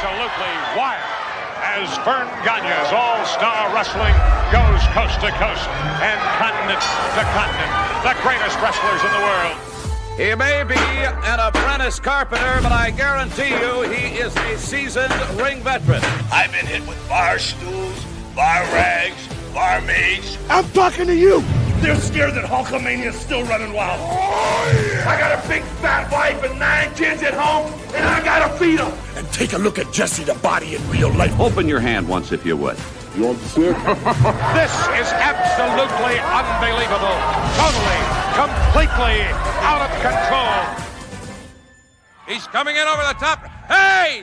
absolutely wild as Vern Gagne's All-Star Wrestling goes coast to coast and continent to continent. The greatest wrestlers in the world. He may be an apprentice carpenter, but I guarantee you he is a seasoned ring veteran. I've been hit with bar stools, bar rags, barmaids. I'm talking to you. They're scared that Hulkamania's still running wild. Oh, yeah. I got a big fat wife and 9 kids at home, and I gotta feed them. And take a look at Jesse the Body in real life. Open your hand once, if you would. You want to see it? This is absolutely unbelievable. Totally, completely out of control. He's coming in over the top. Hey!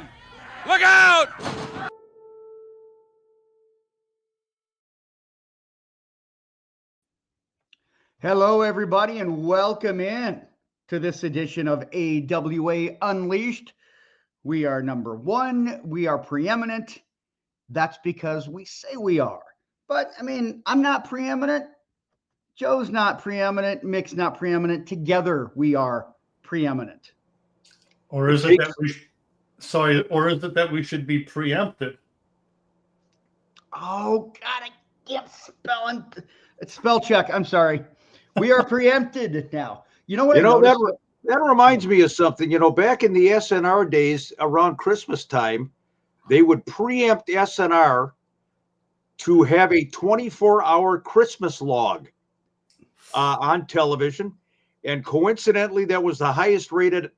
Look out! Hello, everybody, and welcome in to this edition of AWA Unleashed. We are number one. We are preeminent. That's because we say we are. But, I mean, I'm not preeminent. Joe's not preeminent. Mick's not preeminent. Together, we are preeminent. Or is it that we should be preempted? Oh, God, I can't spell. It's spell check. I'm sorry. We are preempted now. You know what? That reminds me of something. You know, back in the SNR days, around Christmas time, they would preempt SNR to have a 24-hour Christmas log on television, and coincidentally, that was the highest-rated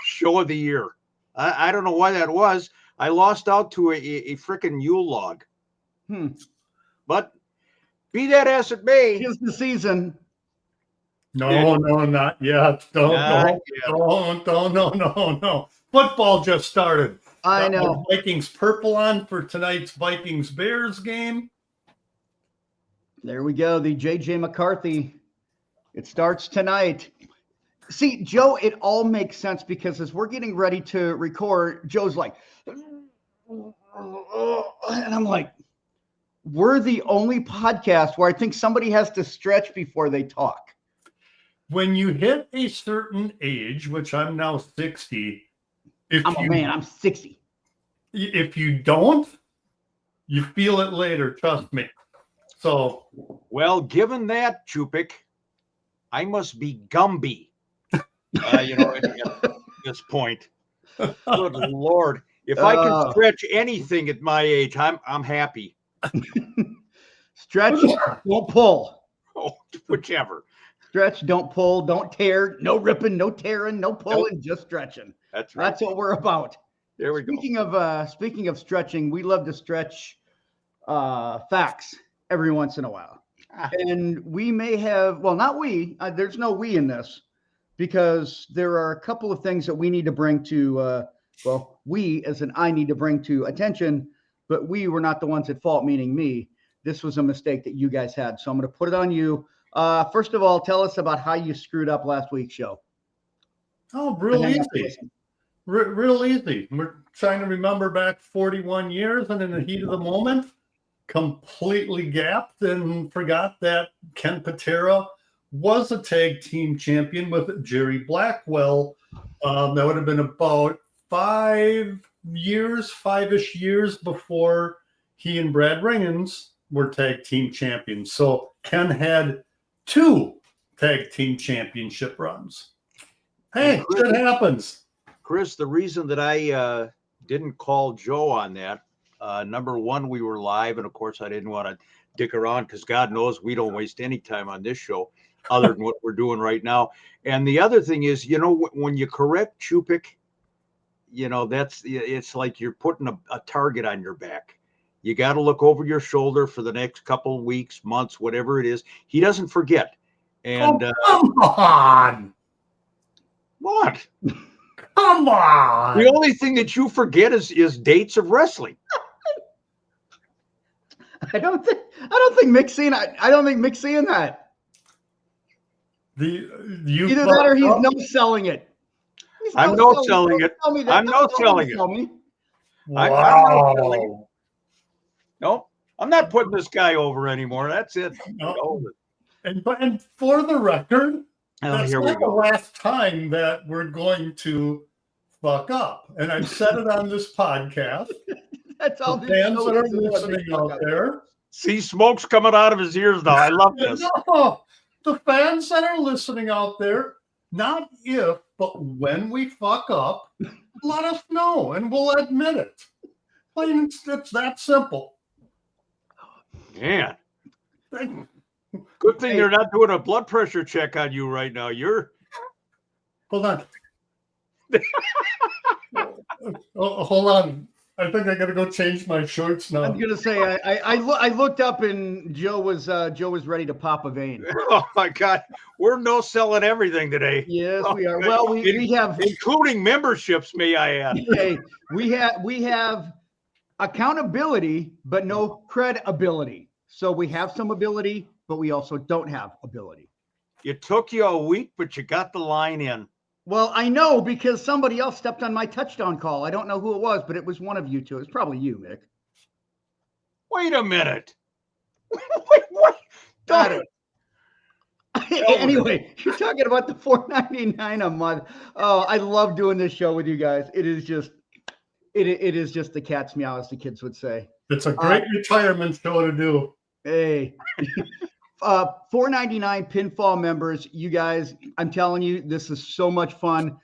show of the year. I don't know why that was. I lost out to a frickin' Yule log. But be that as it may, Tis the season. No, not yet. No. Football just started. I know. Vikings purple on for tonight's Vikings-Bears game. There we go. The J.J. McCarthy. It starts tonight. See, Joe, it all makes sense because as we're getting ready to record, Joe's like, and I'm like, we're the only podcast where I think somebody has to stretch before they talk. When you hit a certain age, which I'm now 60, I'm 60. If you don't, you feel it later, trust me. So, well, given that, Chupik, I must be Gumby. At this point. Good Lord. If I can stretch anything at my age, I'm happy. Stretch, don't pull. Oh, whichever. Stretch, don't pull, don't tear, no ripping, no tearing, no pulling, just stretching. That's right. That's what we're about. There we go. Speaking of stretching, we love to stretch facts every once in a while. And we may have, well, not we, there's no we in this, because there are a couple of things that we need to bring to, we as in I need to bring to attention, but we were not the ones at fault, meaning me. This was a mistake that you guys had. So I'm going to put it on you. First of all, tell us about how you screwed up last week's show. Oh, real easy. Real easy. We're trying to remember back 41 years, and in the heat of the moment, completely gapped and forgot that Ken Patera was a tag team champion with Jerry Blackwell. That would have been about 5-ish years before he and Brad Ringens were tag team champions. So Ken had 2 tag team championship runs. Hey, it happens. Chris, the reason that I didn't call Joe on that, number one, we were live, and of course I didn't want to dick around because God knows we don't waste any time on this show other than what we're doing right now. And the other thing is, when you correct Chupik, it's like you're putting a target on your back. You got to look over your shoulder for the next couple of weeks, months, whatever it is. He doesn't forget. And come on. What? Come on. The only thing that you forget is dates of wrestling. I don't think Mick's seeing that. I don't think Mick's seeing that. Either that or he's no selling it. I'm no selling it. I'm no selling it. Wow. Nope. I'm not putting this guy over anymore. That's it. No. And for the record, that's here we not the go. last time that we're going to fuck up. And I've said it on this podcast. That's all The this fans show that are is, is when they listening fuck out up. there. See, smoke's coming out of his ears now. I love this. No, the fans that are listening out there, not if, but when we fuck up, let us know and we'll admit it. Plain, it's that simple. Man. Good thing they're not doing a blood pressure check on you right now. You're Hold on. Hold on. I think I gotta go change my shorts now. I'm gonna say I looked up and Joe was ready to pop a vein. oh my God. We're no selling everything today. Yes, Oh, we are. God. Well, we have including memberships, may I add. hey, we have accountability, but no credibility. So we have some ability, but we also don't have ability. It took you a week, but you got the line in. Well, I know because somebody else stepped on my touchdown call. I don't know who it was, but it was one of you two. It was probably you, Mick. Wait a minute. Wait, what? Got it. Anyway, you're talking about the $4.99 a month. Oh, I love doing this show with you guys. It is just the cat's meow, as the kids would say. It's a great retirement show to do. Hey, $4.99 pinfall members, you guys, I'm telling you, this is so much fun.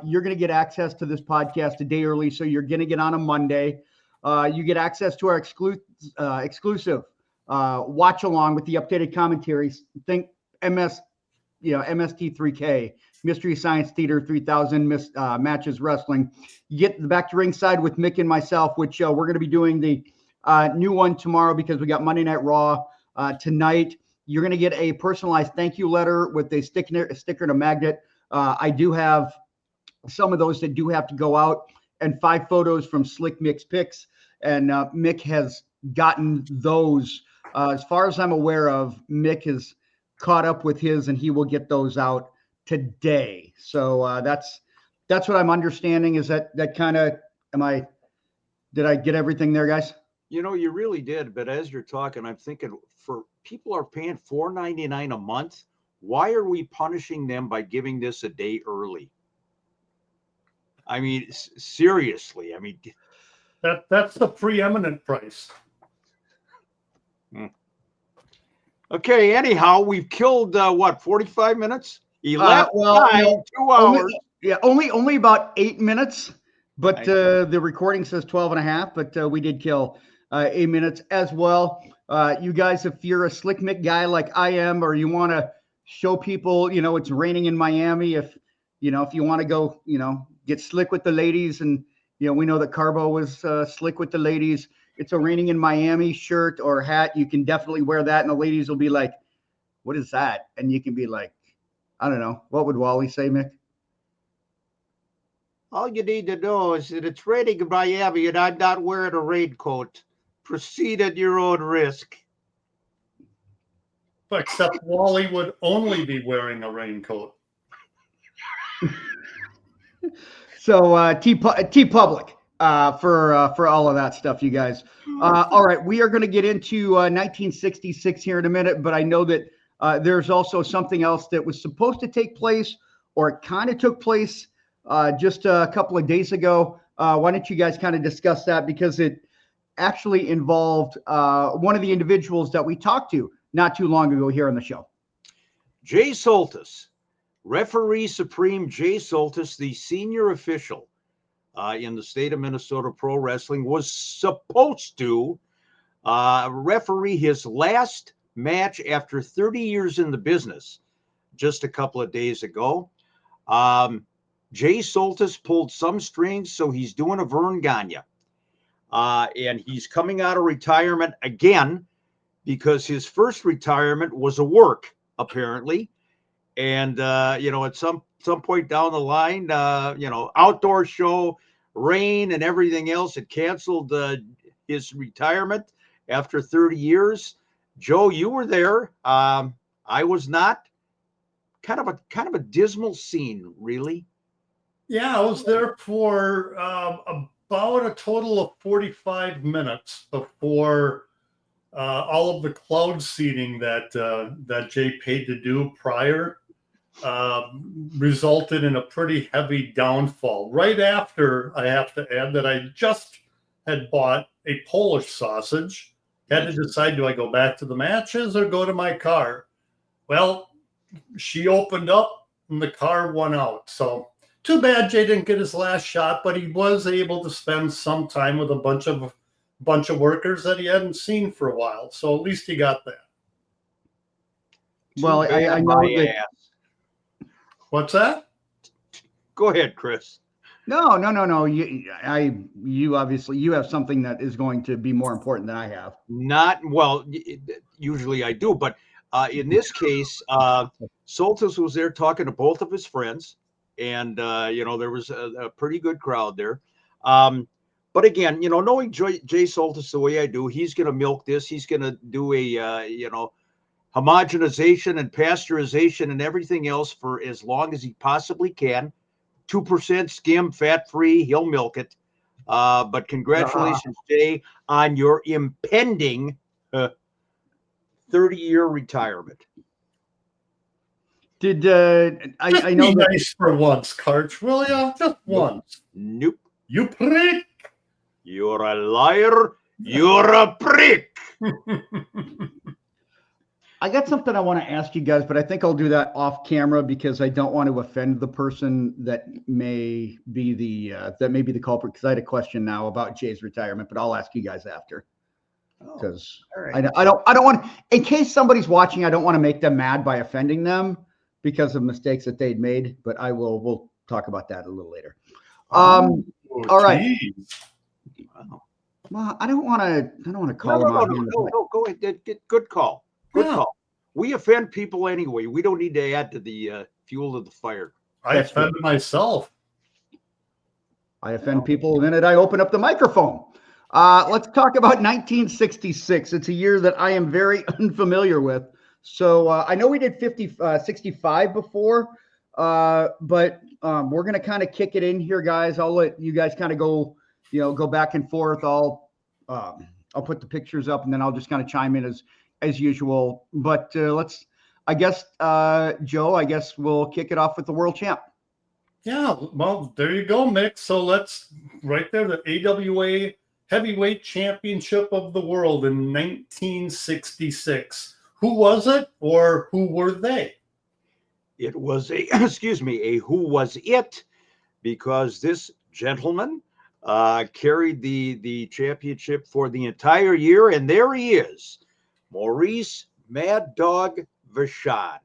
You're going to get access to this podcast a day early, so you're going to get on a Monday. You get access to our exclusive watch along with the updated commentaries. Think MST3K, Mystery Science Theater 3000 matches wrestling. You get the Back to Ringside with Mick and myself, which we're going to be doing the new one tomorrow because we got Monday Night Raw tonight. You're going to get a personalized thank you letter with a sticker and a magnet. I do have some of those that do have to go out, and 5 photos from Slick Mick's Picks. And Mick has gotten those. As far as I'm aware of, Mick has caught up with his, and he will get those out today. So that's what I'm understanding. Is that kind of did I get everything there, guys? You know, you really did. But as you're talking, I'm thinking, for people are paying $4.99 a month. Why are we punishing them by giving this a day early? I mean, seriously. I mean, That's the preeminent price. Okay. Anyhow, we've killed 45 minutes? 11 2 hours. Only about 8 minutes. But the recording says 12 and a half. But we did kill 8 minutes as well. You guys, if you're a Slick Mick guy like I am, or you want to show people, it's raining in Miami. If you want to go, get slick with the ladies, and we know that Carbo was slick with the ladies. It's a raining in Miami shirt or hat. You can definitely wear that, and the ladies will be like, "What is that?" And you can be like, "I don't know." What would Wally say, Mick? All you need to know is that it's raining in Miami, and I'm not wearing a raincoat. Proceed at your own risk. Except Wally would only be wearing a raincoat. So T Public for all of that stuff, you guys. All right, we are going to get into 1966 here in a minute, but I know that there's also something else that was supposed to take place, or it kind of took place just a couple of days ago. Why don't you guys kind of discuss that, because it actually involved one of the individuals that we talked to not too long ago here on the show. Jay Soltis, referee supreme Jay Soltis, the senior official in the state of Minnesota Pro Wrestling, was supposed to referee his last match after 30 years in the business just a couple of days ago. Jay Soltis pulled some strings, so he's doing a Vern Gagne. And he's coming out of retirement again, because his first retirement was a work, apparently. And, at some point down the line, outdoor show, rain and everything else, it canceled his retirement after 30 years. Joe, you were there. I was not. Kind of a dismal scene, really. Yeah, I was there for about a total of 45 minutes before all of the cloud seating that Jay paid to do prior. resulted in a pretty heavy downfall. Right after, I have to add that I just had bought a Polish sausage, had to decide, do I go back to the matches or go to my car? Well, she opened up and the car won out. So too bad Jay didn't get his last shot, but he was able to spend some time with a bunch of workers that he hadn't seen for a while. So at least he got that. Well, I know that. What's that? Go ahead, Chris. No. You obviously you have something that is going to be more important than I have. Not well. Usually I do, but in this case, Soltis was there talking to both of his friends, and there was a pretty good crowd there. But again, knowing Jay Soltis the way I do, he's going to milk this. He's going to do a homogenization and pasteurization and everything else for as long as he possibly can. 2% skim, fat-free, he'll milk it. But congratulations, Jay, on your impending 30-year retirement. Did I know that nice for once, Karch, will ya? Just once. Nope. You prick. You're a liar. You're a prick. I got something I want to ask you guys, but I think I'll do that off camera because I don't want to offend the person that may be the culprit. Because I had a question now about Jay's retirement, but I'll ask you guys after. Because I don't want, in case somebody's watching, I don't want to make them mad by offending them because of mistakes that they'd made. But we'll talk about that a little later. All right. Wow. Well, I don't want to call them out. No, go ahead. Good call. Good call. We offend people anyway. We don't need to add to the fuel of the fire. I offended myself. I offend people the minute I open up the microphone. Let's talk about 1966. It's a year that I am very unfamiliar with. So I know we did 65 before, but we're going to kind of kick it in here, guys. I'll let you guys kind of go back and forth. I'll put the pictures up and then I'll just kind of chime in as usual. But Joe, I guess we'll kick it off with the world champ. Yeah, well, there you go, Mick. So let's right there, the AWA Heavyweight Championship of the World in 1966. Who was it, or who were they? It was a who was it, because this gentleman carried the championship for the entire year, and there he is, Maurice Mad Dog Vachon.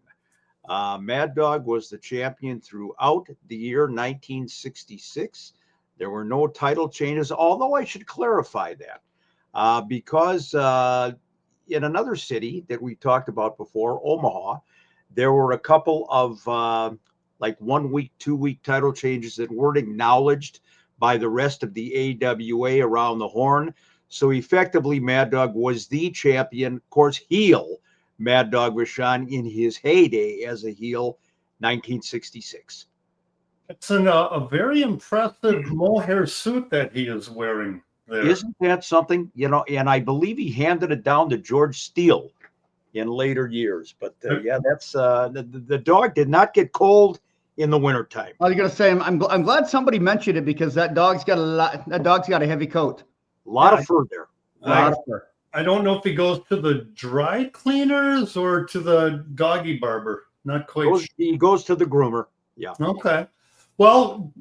Mad Dog was the champion throughout the year 1966. There were no title changes, although I should clarify that because in another city that we talked about before, Omaha, there were a couple of 1 week, 2 week title changes that weren't acknowledged by the rest of the AWA around the horn. So effectively, Mad Dog was the champion, of course, heel Mad Dog Vachon in his heyday as a heel, 1966. It's a very impressive mohair suit that he is wearing there. Isn't that something? And I believe he handed it down to George Steele in later years. But that's the dog did not get cold in the wintertime. I was going to say, I'm glad somebody mentioned it because that dog's got a heavy coat. A lot of fur there. A lot of fur. I don't know if he goes to the dry cleaners or to the doggy barber. Not quite sure. He goes to the groomer. Yeah. Okay. Well,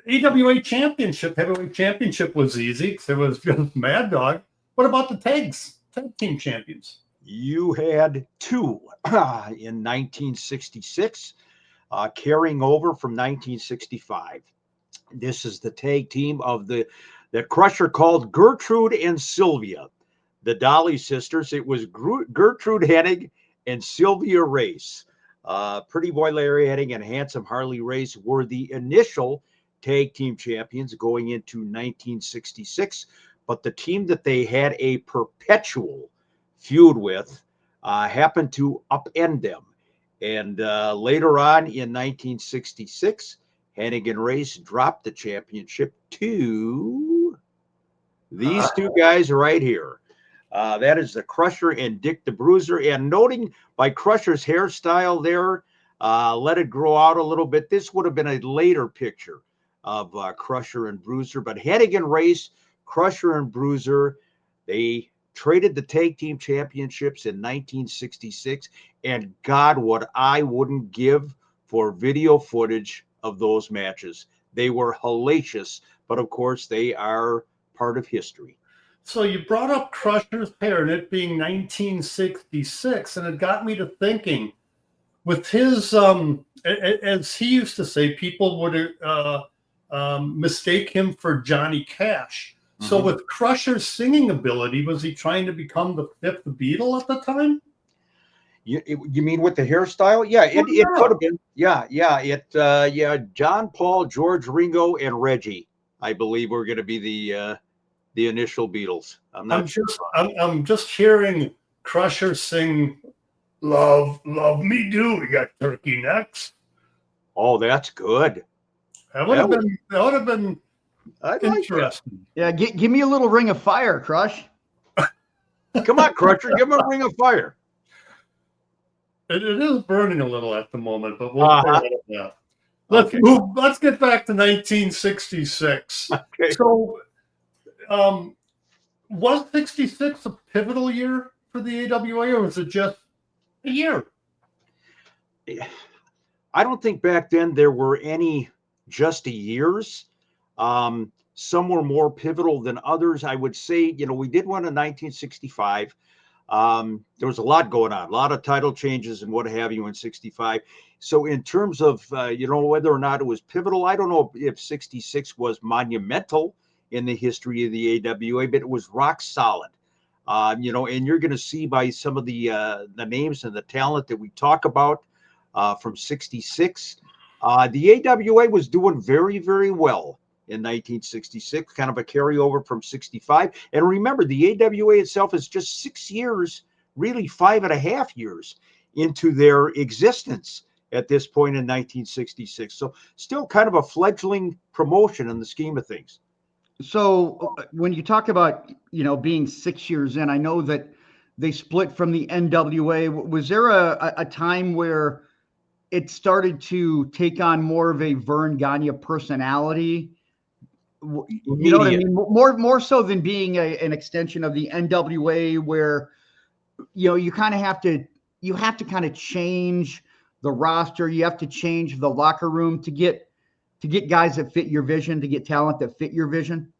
AWA Championship, Heavyweight Championship was easy. It was just Mad Dog. What about the tag team champions? You had two in 1966, carrying over from 1965. This is the tag team of the Crusher called Gertrude and Sylvia, the Dolly sisters. It was Gertrude Hennig and Sylvia Race. Pretty Boy Larry Hennig and Handsome Harley Race were the initial tag team champions going into 1966, but the team that they had a perpetual feud with happened to upend them. And later on in 1966, Hennig and Race dropped the championship to these two guys right here. That is the Crusher and Dick the Bruiser. And noting by Crusher's hairstyle there, let it grow out a little bit. This would have been a later picture of Crusher and Bruiser, but Hennigan Race, Crusher and Bruiser, they traded the tag team championships in 1966, and God, what I wouldn't give for video footage of those matches. They were hellacious, but of course they are part of history. So you brought up Crusher's hair and it being 1966, and it got me to thinking, with his, as he used to say, people would mistake him for Johnny Cash. So with Crusher's singing ability, was he trying to become the fifth Beatle at the time? You mean with the hairstyle? Yeah, it could have been. Yeah. John, Paul, George, Ringo, and Reggie, I believe, were going to be the initial Beatles. I'm just hearing Crusher sing "Love, Love Me Do." We got turkey necks. Oh, that's good. That would have been interesting. Yeah, give me a little Ring of Fire, Crush. Come on, Crusher, give him a Ring of Fire. It is burning a little at the moment, but we'll let's get back to 1966. Okay. So, was 66 a pivotal year for the AWA, or was it just a year? I don't think back then there were any just years. Some were more pivotal than others. I would say, we did one in 1965. There was a lot going on, a lot of title changes and what have you in 65. So in terms of, whether or not it was pivotal, I don't know if 66 was monumental in the history of the AWA, but it was rock solid. And you're going to see by some of the names and the talent that we talk about from 66, the AWA was doing very, very well in 1966, kind of a carryover from 65. And remember, the AWA itself is just 6 years, really 5.5 years into their existence at this point in 1966. So still kind of a fledgling promotion in the scheme of things. So when you talk about, being 6 years in, I know that they split from the NWA. Was there a time where it started to take on more of a Vern Gagne personality? You know what I mean? More so than being an extension of the NWA, where you have to kind of change the roster. You have to change the locker room to get guys that fit your vision, to get talent that fit your vision.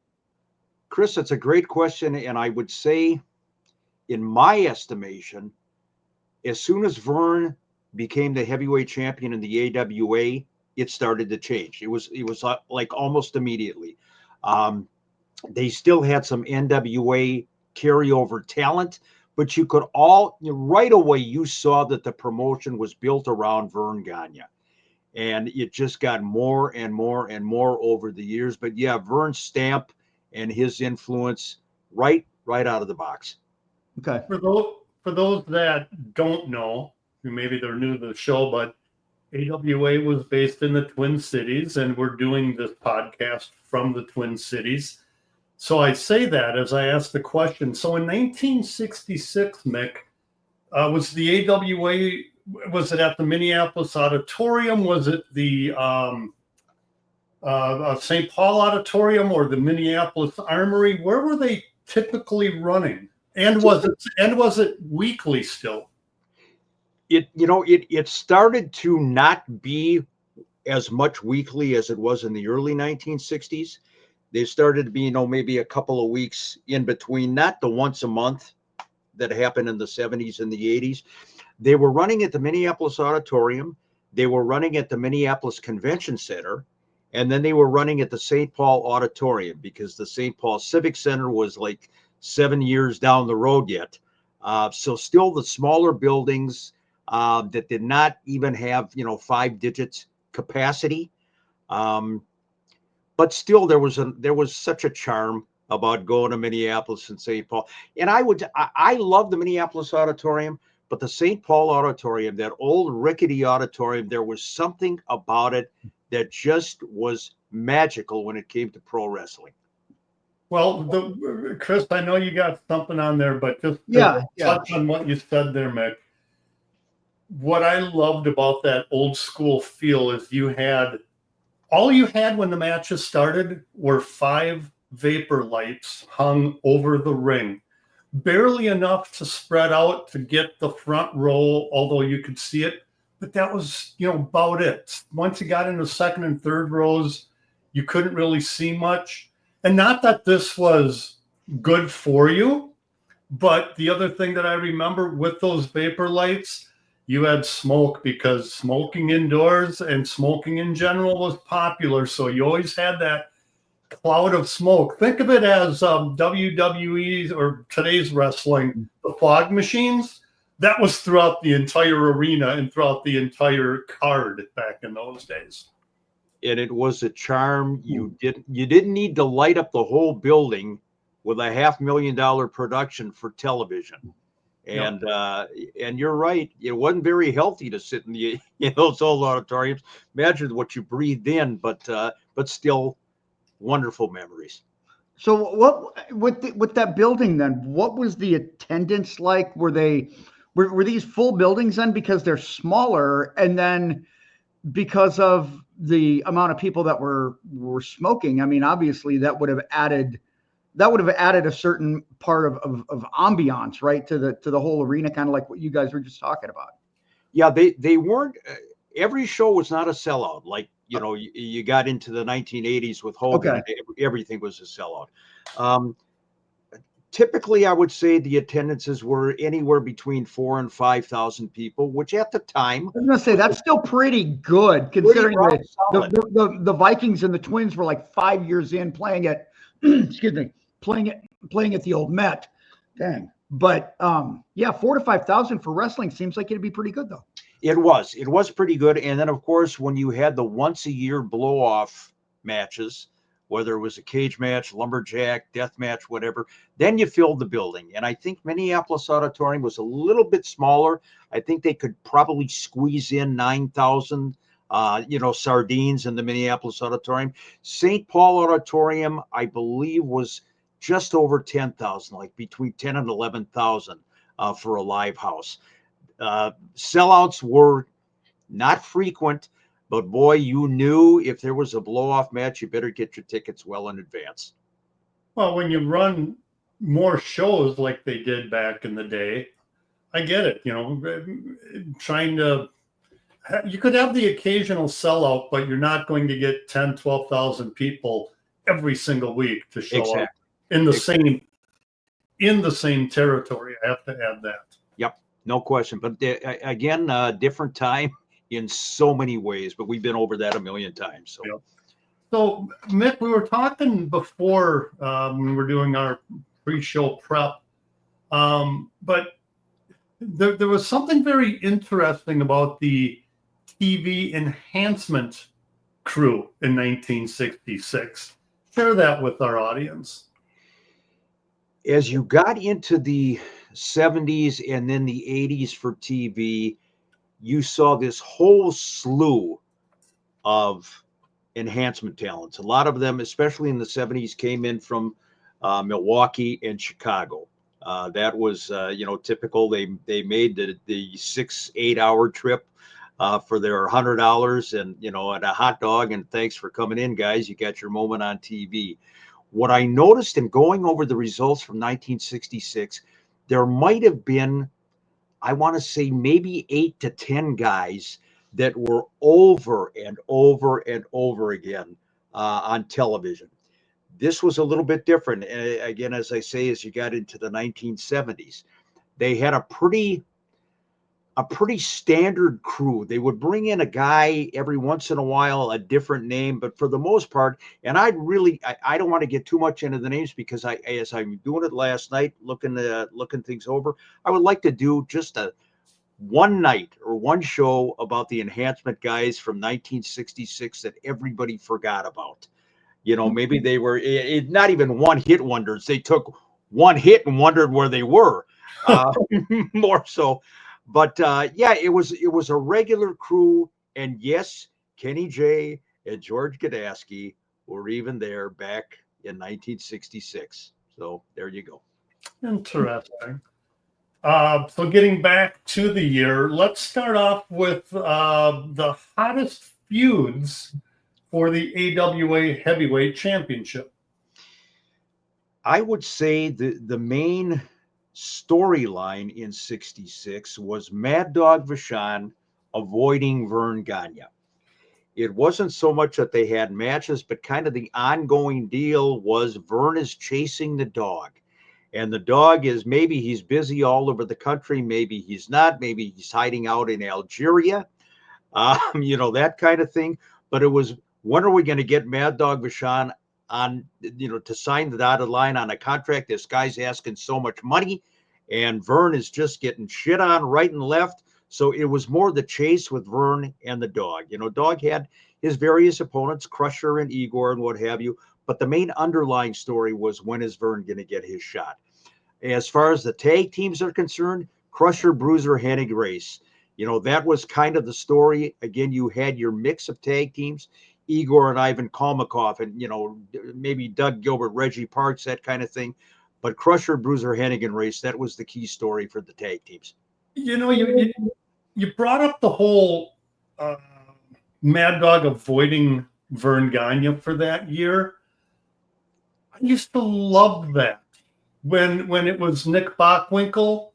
Chris, that's a great question, and I would say, in my estimation, as soon as Vern became the heavyweight champion in the AWA, it started to change. It was like almost immediately. They still had some NWA carryover talent, but you could right away, you saw that the promotion was built around Vern Gagne, and it just got more and more and more over the years. But yeah, Vern's stamp and his influence right out of the box. Okay. For those that don't know, maybe they're new to the show, but AWA was based in the Twin Cities, and we're doing this podcast from the Twin Cities. So I say that as I ask the question. So in 1966, Mick, was the AWA, was it at the Minneapolis Auditorium? Was it the St. Paul Auditorium or the Minneapolis Armory? Where were they typically running? And was it weekly still? It started to not be as much weekly as it was in the early 1960s. They started to be, maybe a couple of weeks in between, not the once a month that happened in the 70s and the 80s. They were running at the Minneapolis Auditorium. They were running at the Minneapolis Convention Center. And then they were running at the St. Paul Auditorium, because the St. Paul Civic Center was like 7 years down the road yet. So still the smaller buildings that did not even have, 5 digits capacity. But still there was such a charm about going to Minneapolis and St. Paul. And I love the Minneapolis Auditorium, but the St. Paul Auditorium, that old rickety auditorium, there was something about it that just was magical when it came to pro wrestling. Well, Chris, I know you got something on there, but just touch on what you said there, Mick. what I loved about that old school feel is all you had when the matches started were 5 vapor lights hung over the ring, barely enough to spread out to get the front row, although you could see it. But that was, about it. Once you got into second and third rows, you couldn't really see much. And not that this was good for you, but the other thing that I remember with those vapor lights, you had smoke, because smoking indoors and smoking in general was popular. So you always had that cloud of smoke. Think of it as WWE or today's wrestling, the fog machines. That was throughout the entire arena and throughout the entire card back in those days. And it was a charm. You didn't need to light up the whole building with $500,000 production for television. And and you're right, it wasn't very healthy to sit in those old auditoriums. Imagine what you breathed in, but still wonderful memories. So what with that building then? What was the attendance like? Were these full buildings then because they're smaller, and then because of the amount of people that were smoking? I mean, obviously that would have added a certain part of ambiance, right, to the whole arena, kind of like what you guys were just talking about. Yeah, they weren't. Every show was not a sellout. Like, you got into the 1980s with Hogan, Okay. and everything was a sellout. Typically, I would say the attendances were anywhere between 4,000 and 5,000 people, which at the time, I was gonna say that's still pretty good considering rock solid. the Vikings and the Twins were like 5 years in playing at excuse me, playing at the old Met. Dang. But 4,000 to 5,000 for wrestling seems like it'd be pretty good though. It was pretty good. And then, of course, when you had the once a year blow off matches, whether it was a cage match, lumberjack, death match, whatever, then you filled the building. And I think Minneapolis Auditorium was a little bit smaller. I think they could probably squeeze in 9,000, sardines in the Minneapolis Auditorium. St. Paul Auditorium, I believe, was just over 10,000, like between 10 and 11,000 for a live house. Sellouts were not frequent, but boy, you knew if there was a blow-off match, you better get your tickets well in advance. Well, when you run more shows like they did back in the day, I get it. You could have the occasional sellout, but you're not going to get 10, 12,000 people every single week to show up in the same territory. I have to add that. Yep, no question. But again, different time in so many ways, but we've been over that a million times. So, yep. So Mick, we were talking before when we were doing our pre-show prep, but there was something very interesting about the TV enhancement crew in 1966. Share that with our audience. As you got into the 70s and then the 80s for TV, you saw this whole slew of enhancement talents. A lot of them, especially in the 70s, came in from Milwaukee and Chicago. That was, typical. They made the 6-8 hour trip for their $100 and, and a hot dog. And thanks for coming in, guys. You got your moment on TV. What I noticed in going over the results from 1966, there might have been, I want to say maybe 8 to 10 guys that were over and over and over again on television. This was a little bit different. Again, as I say, as you got into the 1970s, they had a pretty standard crew. They would bring in a guy every once in a while, a different name, but for the most part, and I don't want to get too much into the names because as I'm doing it last night, looking things over, I would like to do just one night or one show about the enhancement guys from 1966 that everybody forgot about. Maybe they were not even one hit wonders. They took one hit and wondered where they were, more so. But it was a regular crew, and yes, Kenny J and George Gadasky were even there back in 1966. So there you go. Interesting. So getting back to the year, let's start off with the hottest feuds for the AWA Heavyweight Championship. I would say the main storyline in '66 was Mad Dog Vachon avoiding Vern Gagne. It wasn't so much that they had matches, but kind of the ongoing deal was Vern is chasing the dog. And the dog is, maybe he's busy all over the country, maybe he's not, maybe he's hiding out in Algeria, that kind of thing. But it was, when are we going to get Mad Dog Vachon on, to sign the dotted line on a contract? This guy's asking so much money, and Vern is just getting shit on right and left. So it was more the chase with Vern and the dog. Dog had his various opponents, Crusher and Igor and what have you. But the main underlying story was, when is Vern going to get his shot? As far as the tag teams are concerned, Crusher, Bruiser, Hennig race. That was kind of the story. Again, you had your mix of tag teams, Igor and Ivan Kalmakov, and, maybe Doug Gilbert, Reggie Parks, that kind of thing. But Crusher, Bruiser, Hennig and race, that was the key story for the tag teams. You brought up the whole Mad Dog avoiding Vern Gagne for that year. I used to love that when it was Nick Bockwinkel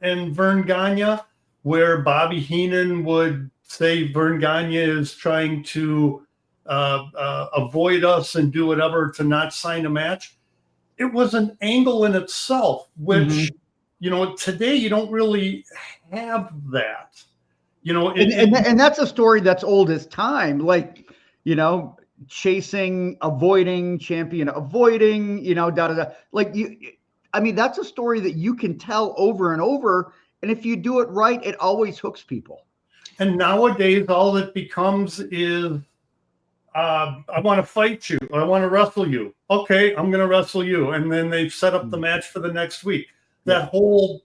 and Vern Gagne, where Bobby Heenan would say Vern Gagne is trying to avoid us and do whatever to not sign a match. It was an angle in itself, which today you don't really have that. And that's a story that's old as time. Like, chasing, avoiding, champion avoiding, Like that's a story that you can tell over and over. And if you do it right, it always hooks people. And nowadays, all it becomes is, I want to fight you, or I want to wrestle you. Okay, I'm going to wrestle you. And then they've set up the match for the next week. That whole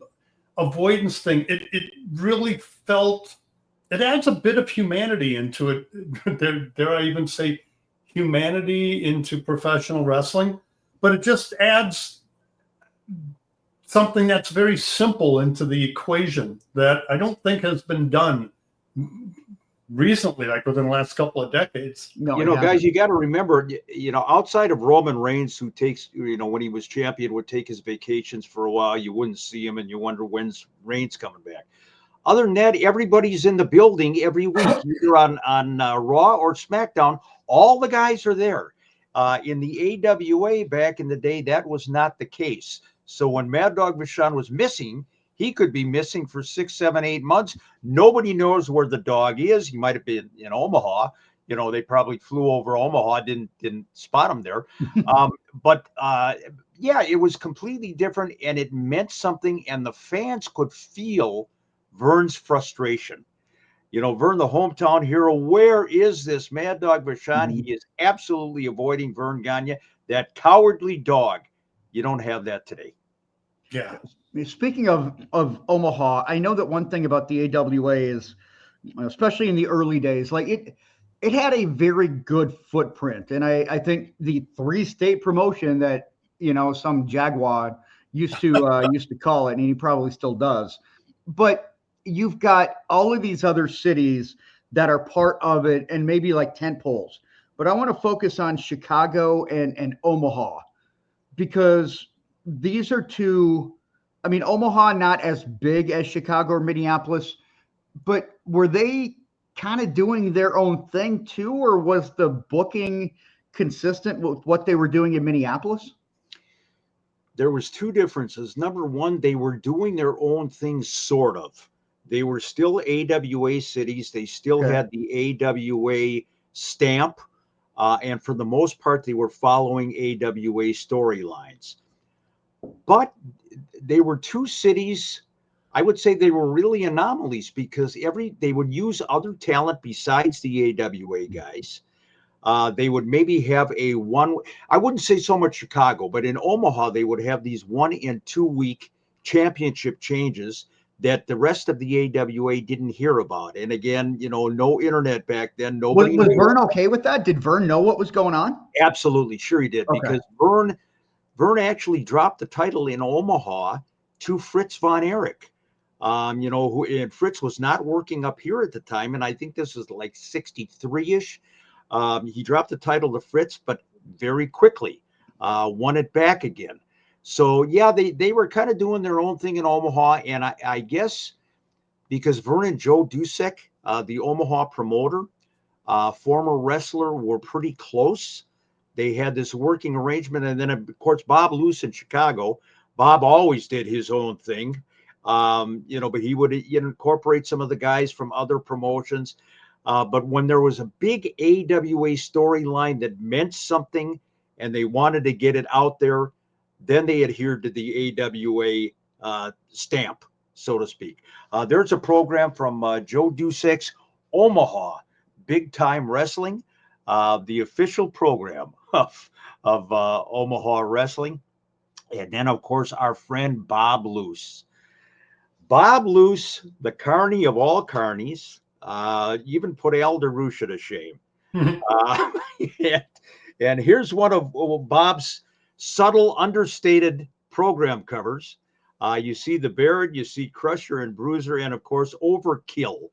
avoidance thing, it really felt, it adds a bit of humanity into it. Dare I even say humanity into professional wrestling? But it just adds something that's very simple into the equation that I don't think has been done recently, like within the last couple of decades. No, guys, you got to remember, outside of Roman Reigns, who takes, when he was champion, would take his vacations for a while. You wouldn't see him, and you wonder when's Reigns coming back. Other than that, everybody's in the building every week, either on Raw or SmackDown. All the guys are there. In the AWA back in the day, that was not the case. So when Mad Dog Vachon was missing, he could be missing for 6, 7, 8 months. Nobody knows where the dog is. He might have been in Omaha. They probably flew over Omaha, didn't spot him there. But it was completely different, and it meant something, and the fans could feel Vern's frustration. Vern, the hometown hero, where is this Mad Dog Vachon? He is absolutely avoiding Vern Gagne, that cowardly dog. You don't have that today. Yeah. Speaking of Omaha, I know that one thing about the AWA is, especially in the early days, like it had a very good footprint. And I think the 3-state promotion that, some Jaguar used to call it, and he probably still does. But you've got all of these other cities that are part of it, and maybe like tent poles. But I want to focus on Chicago and Omaha, because these are two. I mean, Omaha not as big as Chicago or Minneapolis, but were they kind of doing their own thing too, or was the booking consistent with what they were doing in Minneapolis? There was two differences. Number one, they were doing their own thing, sort of. They were still AWA cities. They still had the AWA stamp. And for the most part, they were following AWA storylines. But they were two cities, I would say they were really anomalies, because they would use other talent besides the AWA guys. They would maybe have I wouldn't say so much Chicago, but in Omaha, they would have these 1 and 2 week championship changes that the rest of the AWA didn't hear about. And again, no internet back then. Nobody was Vern okay with that? Did Vern know what was going on? Absolutely. Sure he did. Okay. Because Vern actually dropped the title in Omaha to Fritz von Erich. And Fritz was not working up here at the time, and I think this was like 63-ish. He dropped the title to Fritz, but very quickly won it back again. So, yeah, they were kind of doing their own thing in Omaha, and I guess because Vern and Joe Dusek, the Omaha promoter, former wrestler, were pretty close. They had this working arrangement, and then, of course, Bob Luce in Chicago. Bob always did his own thing. But he would incorporate some of the guys from other promotions. But when there was a big AWA storyline that meant something and they wanted to get it out there, then they adhered to the AWA stamp, so to speak. There's a program from Joe Dusek's Omaha Big Time Wrestling, the official program of Omaha Wrestling. And then, of course, our friend Bob Luce. Bob Luce, the carny of all carnies, even put Al DeRusha to shame. And here's one of Bob's subtle, understated program covers. You see the Baron, you see Crusher and Bruiser, and of course, Overkill.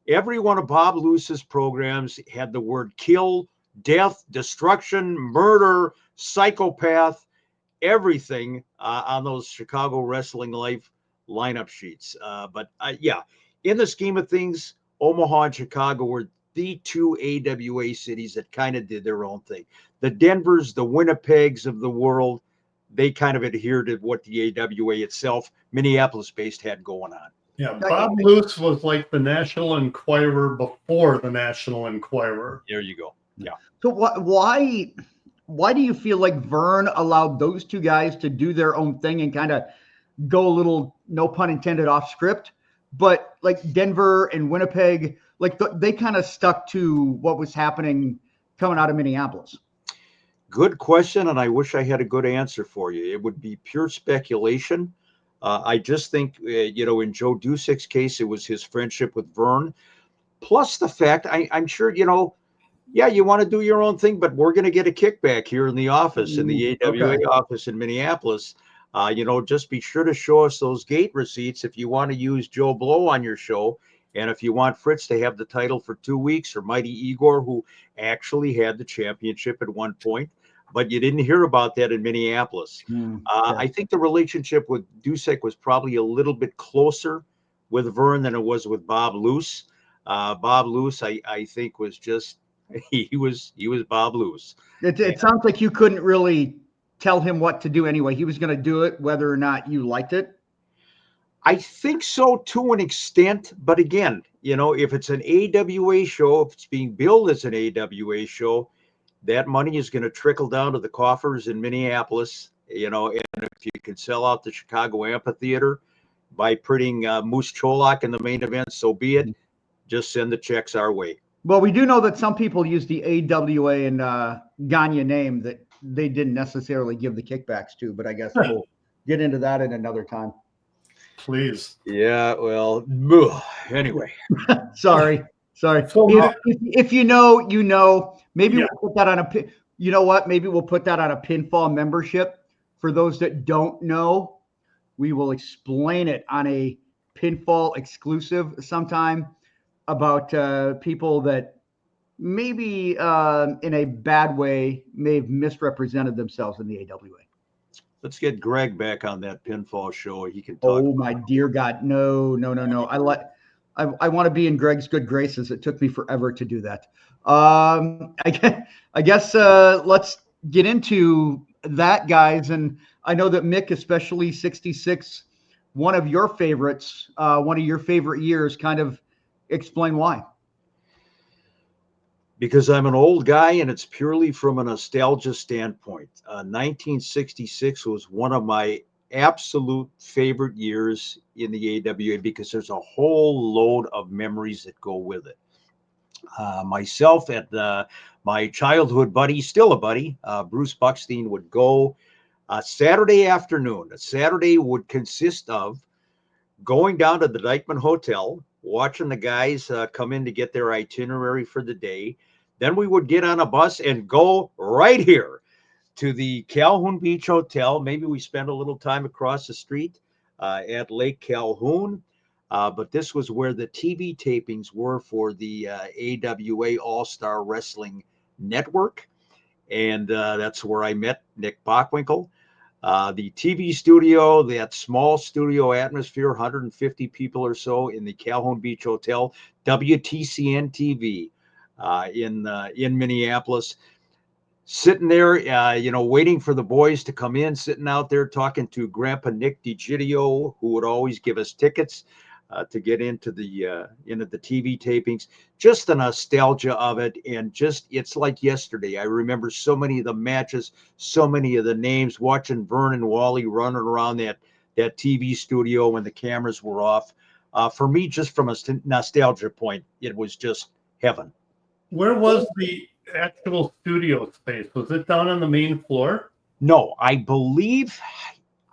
Every one of Bob Luce's programs had the word kill, death, destruction, murder, psychopath, everything on those Chicago Wrestling Life lineup sheets. But in the scheme of things, Omaha and Chicago were the two AWA cities that kind of did their own thing. The Denvers, the Winnipegs of the world, they kind of adhered to what the AWA itself, Minneapolis-based, had going on. Yeah, Bob Luce was like the National Enquirer before the National Enquirer. There you go. Yeah. So why do you feel like Vern allowed those two guys to do their own thing and kind of go a little, no pun intended, off script, but like Denver and Winnipeg, like they kind of stuck to what was happening coming out of Minneapolis? Good question, and I wish I had a good answer for you. It would be pure speculation. I just think, in Joe Dusek's case, it was his friendship with Vern, plus the fact I'm sure, you want to do your own thing, but we're going to get a kickback here in the office, in the AWA office in Minneapolis. Just be sure to show us those gate receipts if you want to use Joe Blow on your show. And if you want Fritz to have the title for 2 weeks, or Mighty Igor, who actually had the championship at one point, but you didn't hear about that in Minneapolis. I think the relationship with Dusek was probably a little bit closer with Vern than it was with Bob Luce. Bob Luce, I think, was just, he was Bob Luce. It sounds like you couldn't really tell him what to do anyway. He was going to do it whether or not you liked it. I think so to an extent, but again, if it's an AWA show, if it's being billed as an AWA show, that money is going to trickle down to the coffers in Minneapolis, and if you can sell out the Chicago Amphitheater by putting Moose Cholak in the main event, so be it. Just send the checks our way. Well, we do know that some people use the AWA and Gagne name that they didn't necessarily give the kickbacks to, but I guess we'll get into that in another time. Please. Yeah, well, anyway. Sorry. If you know, you know. Maybe we'll put that on maybe we'll put that on a pinfall membership. For those that don't know, we will explain it on a pinfall exclusive sometime about people that maybe in a bad way may have misrepresented themselves in the AWA. Let's get Greg back on that pinfall show. He can talk. Oh my dear God. No. I want to be in Greg's good graces. It took me forever to do that. I guess let's get into that, guys. And I know that Mick, especially 66, one of your favorites, one of your favorite years. Kind of explain why. Because I'm an old guy, and it's purely from a nostalgia standpoint. 1966 was one of my absolute favorite years in the AWA because there's a whole load of memories that go with it. Myself and my childhood buddy, still a buddy, Bruce Buckstein, would go Saturday afternoon. A Saturday would consist of going down to the Dykeman Hotel, watching the guys come in to get their itinerary for the day. Then we would get on a bus and go right here to the Calhoun Beach Hotel. Maybe we spend a little time across the street at Lake Calhoun. But this was where the TV tapings were for the AWA All-Star Wrestling Network. And that's where I met Nick Bockwinkel. The TV studio, that small studio atmosphere, 150 people or so in the Calhoun Beach Hotel, WTCN TV in Minneapolis. Sitting there, waiting for the boys to come in, sitting out there talking to Grandpa Nick DiGidio, who would always give us tickets to get into the TV tapings. Just the nostalgia of it, and just it's like yesterday. I remember so many of the matches, so many of the names. Watching Vern and Wally running around that TV studio when the cameras were off. For me, just from a nostalgia point, it was just heaven. Where was the actual studio space? Was it down on the main floor? No, I believe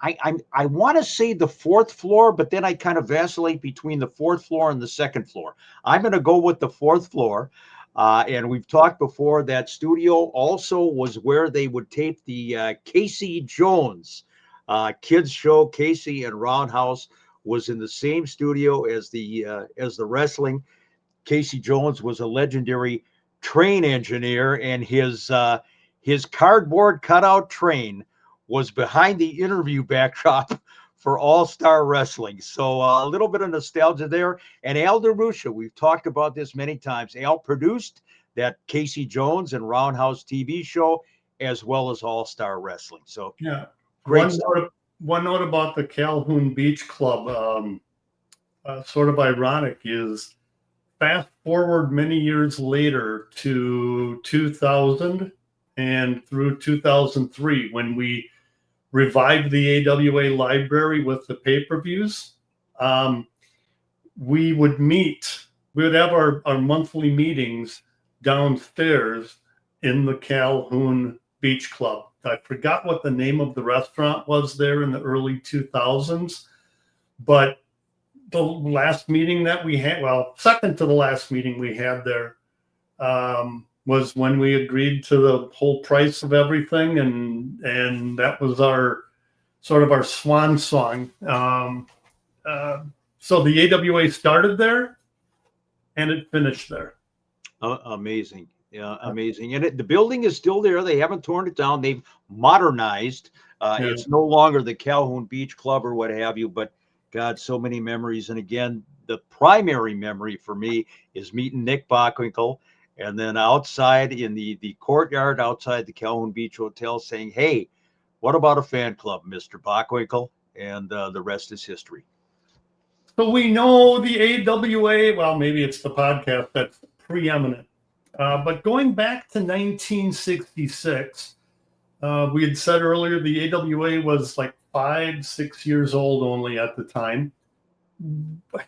I want to say the fourth floor, but then I kind of vacillate between the fourth floor and the second floor. I'm going to go with the fourth floor. And we've talked before that studio also was where they would tape the Casey Jones kids show. Casey and Roundhouse was in the same studio as the wrestling. Casey Jones was a legendary train engineer, and his cardboard cutout train was behind the interview backdrop for All-Star Wrestling. So a little bit of nostalgia there. And Al DeRusha, we've talked about this many times. Al produced that Casey Jones and Roundhouse TV show, as well as All-Star Wrestling. So yeah, great. One note about the Calhoun Beach Club, sort of ironic, is fast forward many years later to 2000 and through 2003, when we revived the AWA library with the pay-per-views. We would have our monthly meetings downstairs in the Calhoun Beach Club. I forgot what the name of the restaurant was there in the early 2000s, but the last meeting that we had, well, second to the last meeting we had there, was when we agreed to the whole price of everything, and that was our sort of our swan song. So the AWA started there, and it finished there. Amazing. Yeah, amazing. And the building is still there. They haven't torn it down. They've modernized. It's no longer the Calhoun Beach Club or what have you, but God, so many memories. And again, the primary memory for me is meeting Nick Bockwinkel, and then outside in the courtyard outside the Calhoun Beach Hotel saying, "Hey, what about a fan club, Mr. Bockwinkel?" And the rest is history. So we know the AWA, well, maybe it's the podcast that's preeminent. But going back to 1966, we had said earlier the AWA was like 5-6 years old only at the time.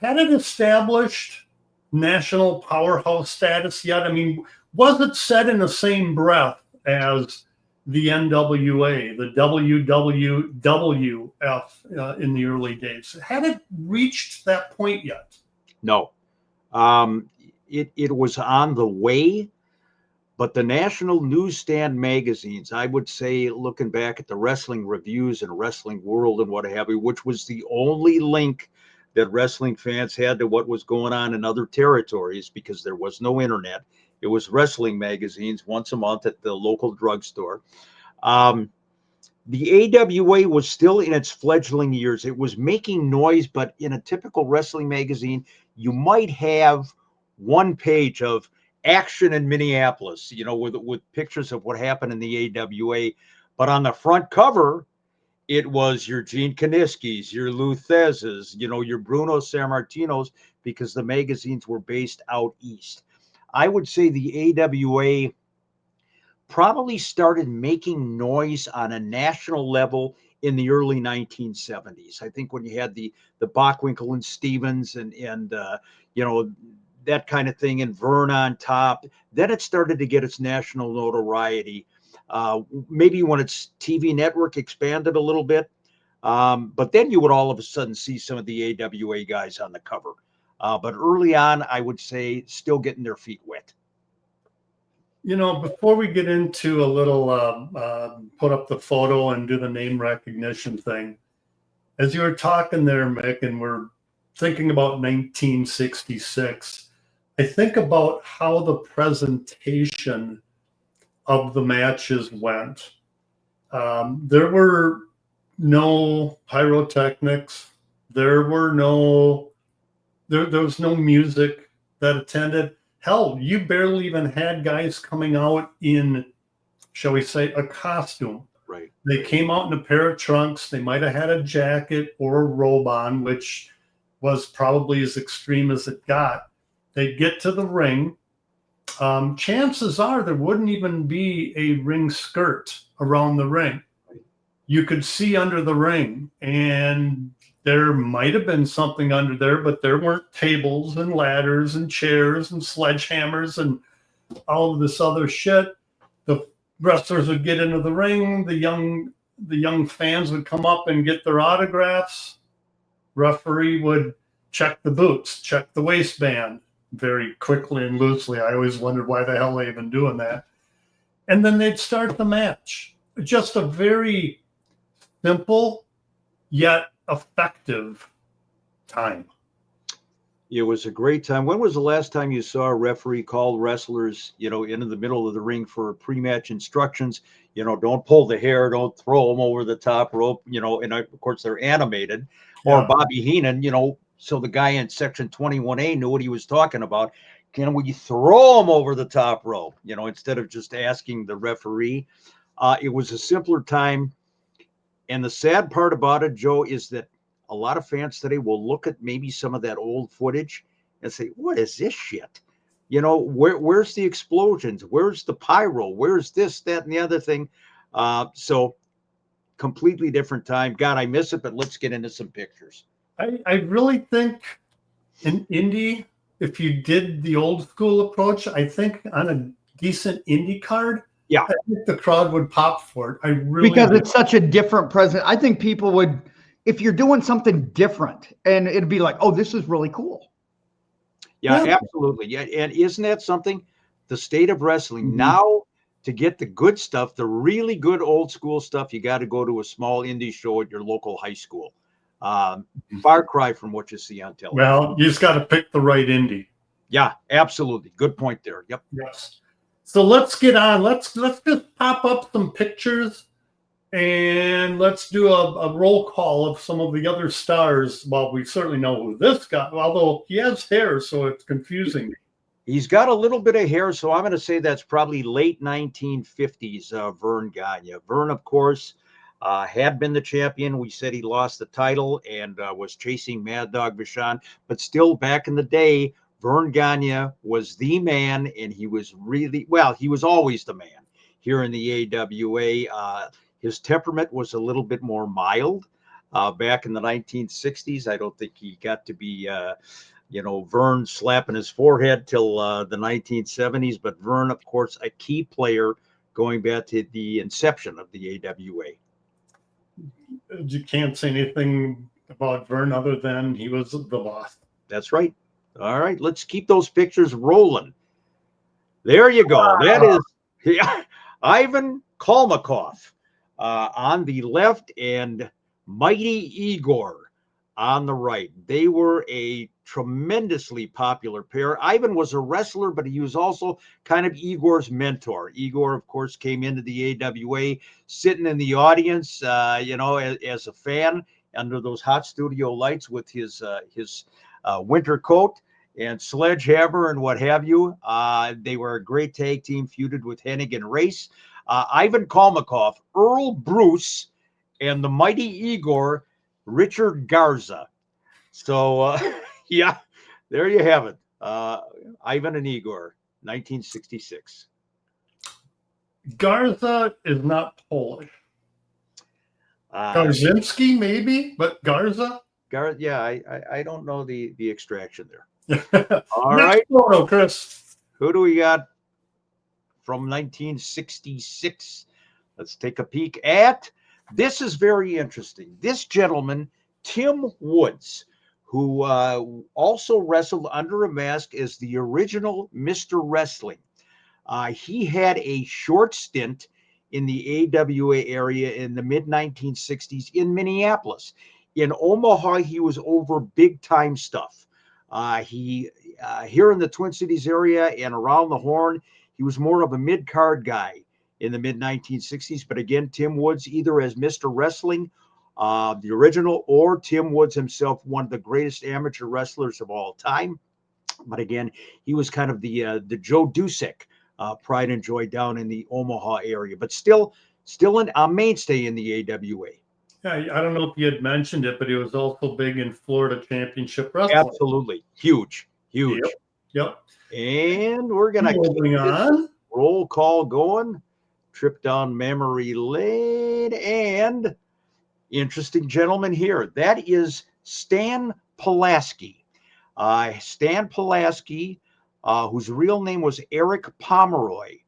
Had it established national powerhouse status yet? I mean, was it said in the same breath as the NWA, the WWWF in the early days? Had it reached that point yet? No. It was on the way, but the national newsstand magazines, I would say, looking back at the Wrestling Reviews and Wrestling World and what have you, which was the only link that wrestling fans had to what was going on in other territories because there was no internet. It was wrestling magazines once a month at the local drugstore. The AWA was still in its fledgling years. It was making noise, but in a typical wrestling magazine, you might have one page of action in Minneapolis, with pictures of what happened in the AWA. But on the front cover, it was your Gene Kaniskis, your Lou Theszes, your Bruno Sammartinos, because the magazines were based out east. I would say the AWA probably started making noise on a national level in the early 1970s. I think when you had the Bockwinkel and Stevens and that kind of thing, and Vern on top, then it started to get its national notoriety. Maybe when its TV network expanded a little bit, but then you would all of a sudden see some of the AWA guys on the cover. But early on, I would say still getting their feet wet. Before we get into a little put up the photo and do the name recognition thing, as you were talking there, Mick, and we're thinking about 1966, I think about how the presentation of the matches went. There were no pyrotechnics. There was no music that attended. Hell, you barely even had guys coming out in, shall we say, a costume. Right. They came out in a pair of trunks. They might have had a jacket or a robe on, which was probably as extreme as it got. They'd get to the ring. Chances are there wouldn't even be a ring skirt around the ring. You could see under the ring, and there might have been something under there, but there weren't tables and ladders and chairs and sledgehammers and all of this other shit. The wrestlers would get into the ring. The young fans would come up and get their autographs. Referee would check the boots, check the waistband very quickly and loosely. I always wondered why the hell they even doing that. And then they'd start the match. Just a very simple yet effective time. It was a great time. When was the last time you saw a referee call wrestlers, into the middle of the ring for pre-match instructions? Don't pull the hair, don't throw them over the top rope, and of course they're animated. Or Bobby Heenan, so the guy in section 21A knew what he was talking about. Can we throw him over the top rope, instead of just asking the referee? It was a simpler time. And the sad part about it, Joe, is that a lot of fans today will look at maybe some of that old footage and say, what is this shit? Where's the explosions? Where's the pyro? Where's this, that, and the other thing? So completely different time. God, I miss it, but let's get into some pictures. I really think in indie, if you did the old school approach, I think on a decent indie card, I think the crowd would pop for it. I really because do. it's such a different present. I think people would, if you're doing something different, and it'd be like, oh, this is really cool. Yeah, absolutely. Yeah, and isn't that something? The state of wrestling now, to get the good stuff, the really good old school stuff, you got to go to a small indie show at your local high school. Far cry from what you see on television. Well, you just got to pick the right indie. Yeah, absolutely. Good point there. Yep. Yes. So let's get on. Let's just pop up some pictures, and let's do a roll call of some of the other stars. Well, we certainly know who this guy, although he has hair, so it's confusing. He's got a little bit of hair, so I'm going to say that's probably late 1950s, Vern Gagne. Vern, of course, had been the champion. We said he lost the title and was chasing Mad Dog Vachon, but still back in the day, Vern Gagne was the man, and he was he was always the man here in the AWA. His temperament was a little bit more mild back in the 1960s. I don't think he got to be, Vern slapping his forehead till the 1970s. But Vern, of course, a key player going back to the inception of the AWA. You can't say anything about Vern other than he was the boss. That's right. All right, let's keep those pictures rolling. There you go. That is Ivan Kalmakov on the left and Mighty Igor on the right. They were a tremendously popular pair. Ivan was a wrestler, but he was also kind of Igor's mentor. Igor, of course, came into the AWA sitting in the audience, as a fan under those hot studio lights with his winter coat and sledgehammer and what have you. They were a great tag team, feuded with Hennig and Race. Ivan Kalmakov, Earl Bruce, and the Mighty Igor, Richard Garza. So, there you have it. Ivan and Igor, 1966. Garza is not Polish. Garzinski, maybe, but Garza? I don't know the extraction there. All right. Photo, Chris. Who do we got from 1966? Let's take a peek at. This is very interesting. This gentleman, Tim Woods, who also wrestled under a mask as the original Mr. Wrestling. He had a short stint in the AWA area in the mid-1960s in Minneapolis. In Omaha, he was over big time stuff. He here in the Twin Cities area and around the Horn, he was more of a mid card guy in the mid 1960s. But again, Tim Woods, either as Mr. Wrestling, the original, or Tim Woods himself, one of the greatest amateur wrestlers of all time. But again, he was kind of the Joe Dusek, pride and joy down in the Omaha area, but still a mainstay in the AWA. Yeah, I don't know if you had mentioned it, but he was also big in Florida Championship Wrestling. Absolutely. Huge. Yep. And we're going to moving on. Roll call going. Trip down memory lane. And interesting gentleman here. That is Stan Pulaski. Stan Pulaski, whose real name was Eric Pomeroy.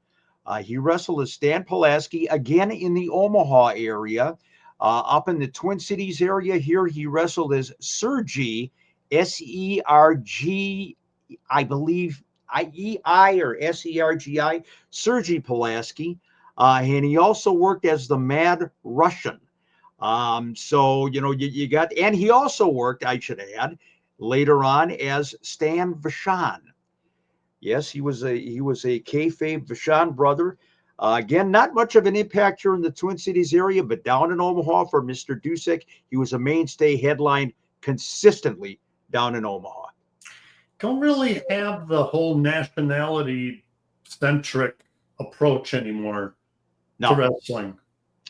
He wrestled as Stan Pulaski, again in the Omaha area. Up in the Twin Cities area here, he wrestled as Sergey, S-E-R-G, I believe, I-E-I or S-E-R-G-I, Sergey Pulaski. And he also worked as the Mad Russian. So, you got, and he also worked, I should add, later on as Stan Vachon. Yes, he was a kayfabe Vachon brother. Again, not much of an impact here in the Twin Cities area, but down in Omaha for Mr. Dusek, he was a mainstay, headline consistently down in Omaha. Don't really have the whole nationality-centric approach anymore to wrestling.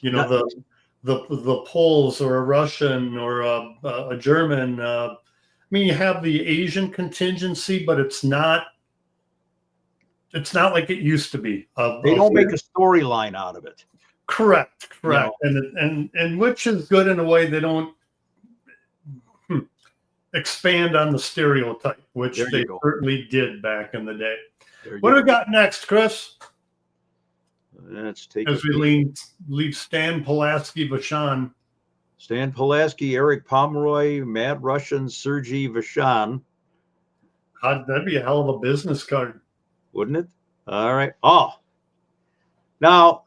The Poles or a Russian or a German. I mean, you have the Asian contingency, but it's not like it used to be. They don't make a storyline out of it. Correct. And which is good in a way. They don't expand on the stereotype, which they certainly did back in the day. What do we got next, Chris? Let's take as we leave Stan Pulaski Vachon. Stan Pulaski, Eric Pomeroy, Mad Russian, Sergey Vachon. That'd be a hell of a business card. Wouldn't it? All right. Oh, now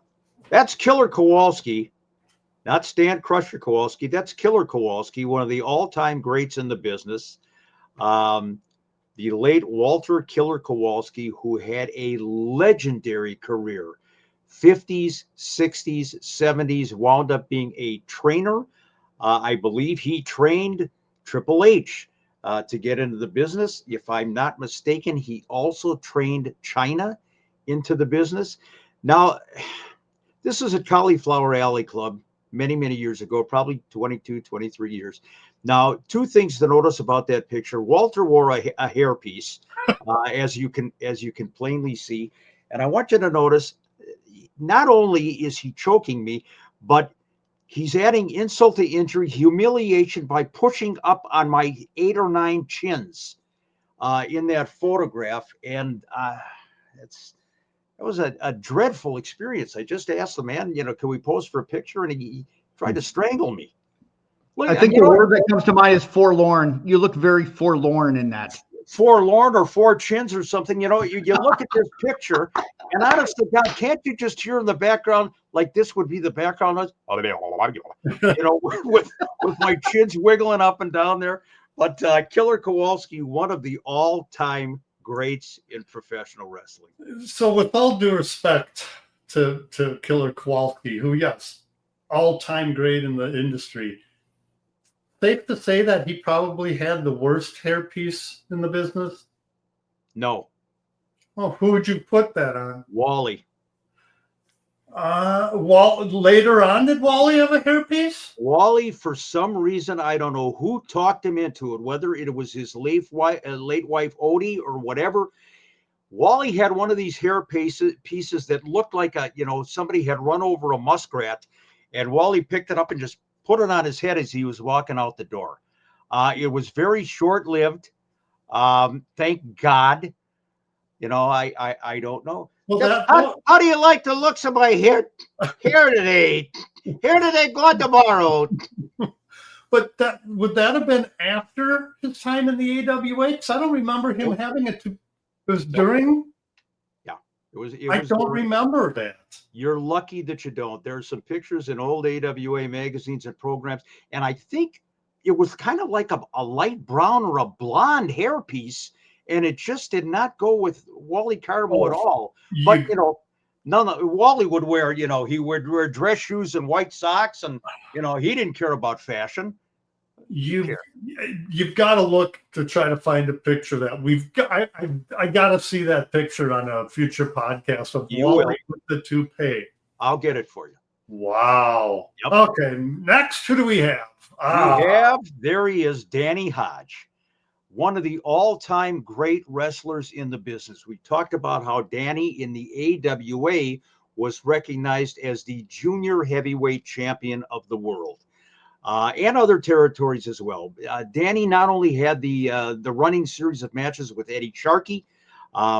that's Killer Kowalski, not Stan Crusher Kowalski. That's Killer Kowalski, one of the all-time greats in the business. The late Walter Killer Kowalski, who had a legendary career, 50s, 60s, 70s, wound up being a trainer. I believe he trained Triple H to get into the business. If I'm not mistaken, he also trained China into the business. Now, this is at Cauliflower Alley Club many, many years ago, probably 22, 23 years. Now, two things to notice about that picture. Walter wore a hairpiece, as you can plainly see. And I want you to notice, not only is he choking me, but he's adding insult to injury, humiliation by pushing up on my 8 or 9 chins in that photograph. And that was a dreadful experience. I just asked the man, can we pose for a picture? And he tried to strangle me. Look, I think the word that comes to mind is forlorn. You look very forlorn in that. Forlorn or 4 chins or something. You look at this picture, and honest to God, can't you just hear in the background, like this would be the background noise? With my chins wiggling up and down there. But Killer Kowalski, one of the all-time greats in professional wrestling. So with all due respect to Killer Kowalski, who, yes, all-time great in the industry, safe to say that he probably had the worst hairpiece in the business? No. Well, who would you put that on? Wally. Later on, did Wally have a hairpiece? Wally, for some reason, I don't know who talked him into it, whether it was his late wife Odie or whatever. Wally had one of these hair pieces that looked like somebody had run over a muskrat, and Wally picked it up and just put it on his head as he was walking out the door. It was very short-lived. Thank God. I don't know. Well, how do you like the looks of my hair today? Hair today, gone tomorrow. But would that have been after his time in the AWA? Because I don't remember him having it. It was during. Yeah, it was. I don't remember that. You're lucky that you don't. There's some pictures in old AWA magazines and programs, and I think it was kind of like a light brown or a blonde hairpiece, and it just did not go with Wally Carbo at all. But Wally would wear, he would wear dress shoes and white socks, and he didn't care about fashion. You've got to look to try to find a picture that we've got. I got to see that picture on a future podcast of Wally with the toupee. I'll get it for you. Wow. Yep. Okay. Next, who do we have? There he is, Danny Hodge, one of the all-time great wrestlers in the business. We talked about how Danny in the AWA was recognized as the junior heavyweight champion of the world. And other territories as well. Danny not only had the running series of matches with Eddie Sharkey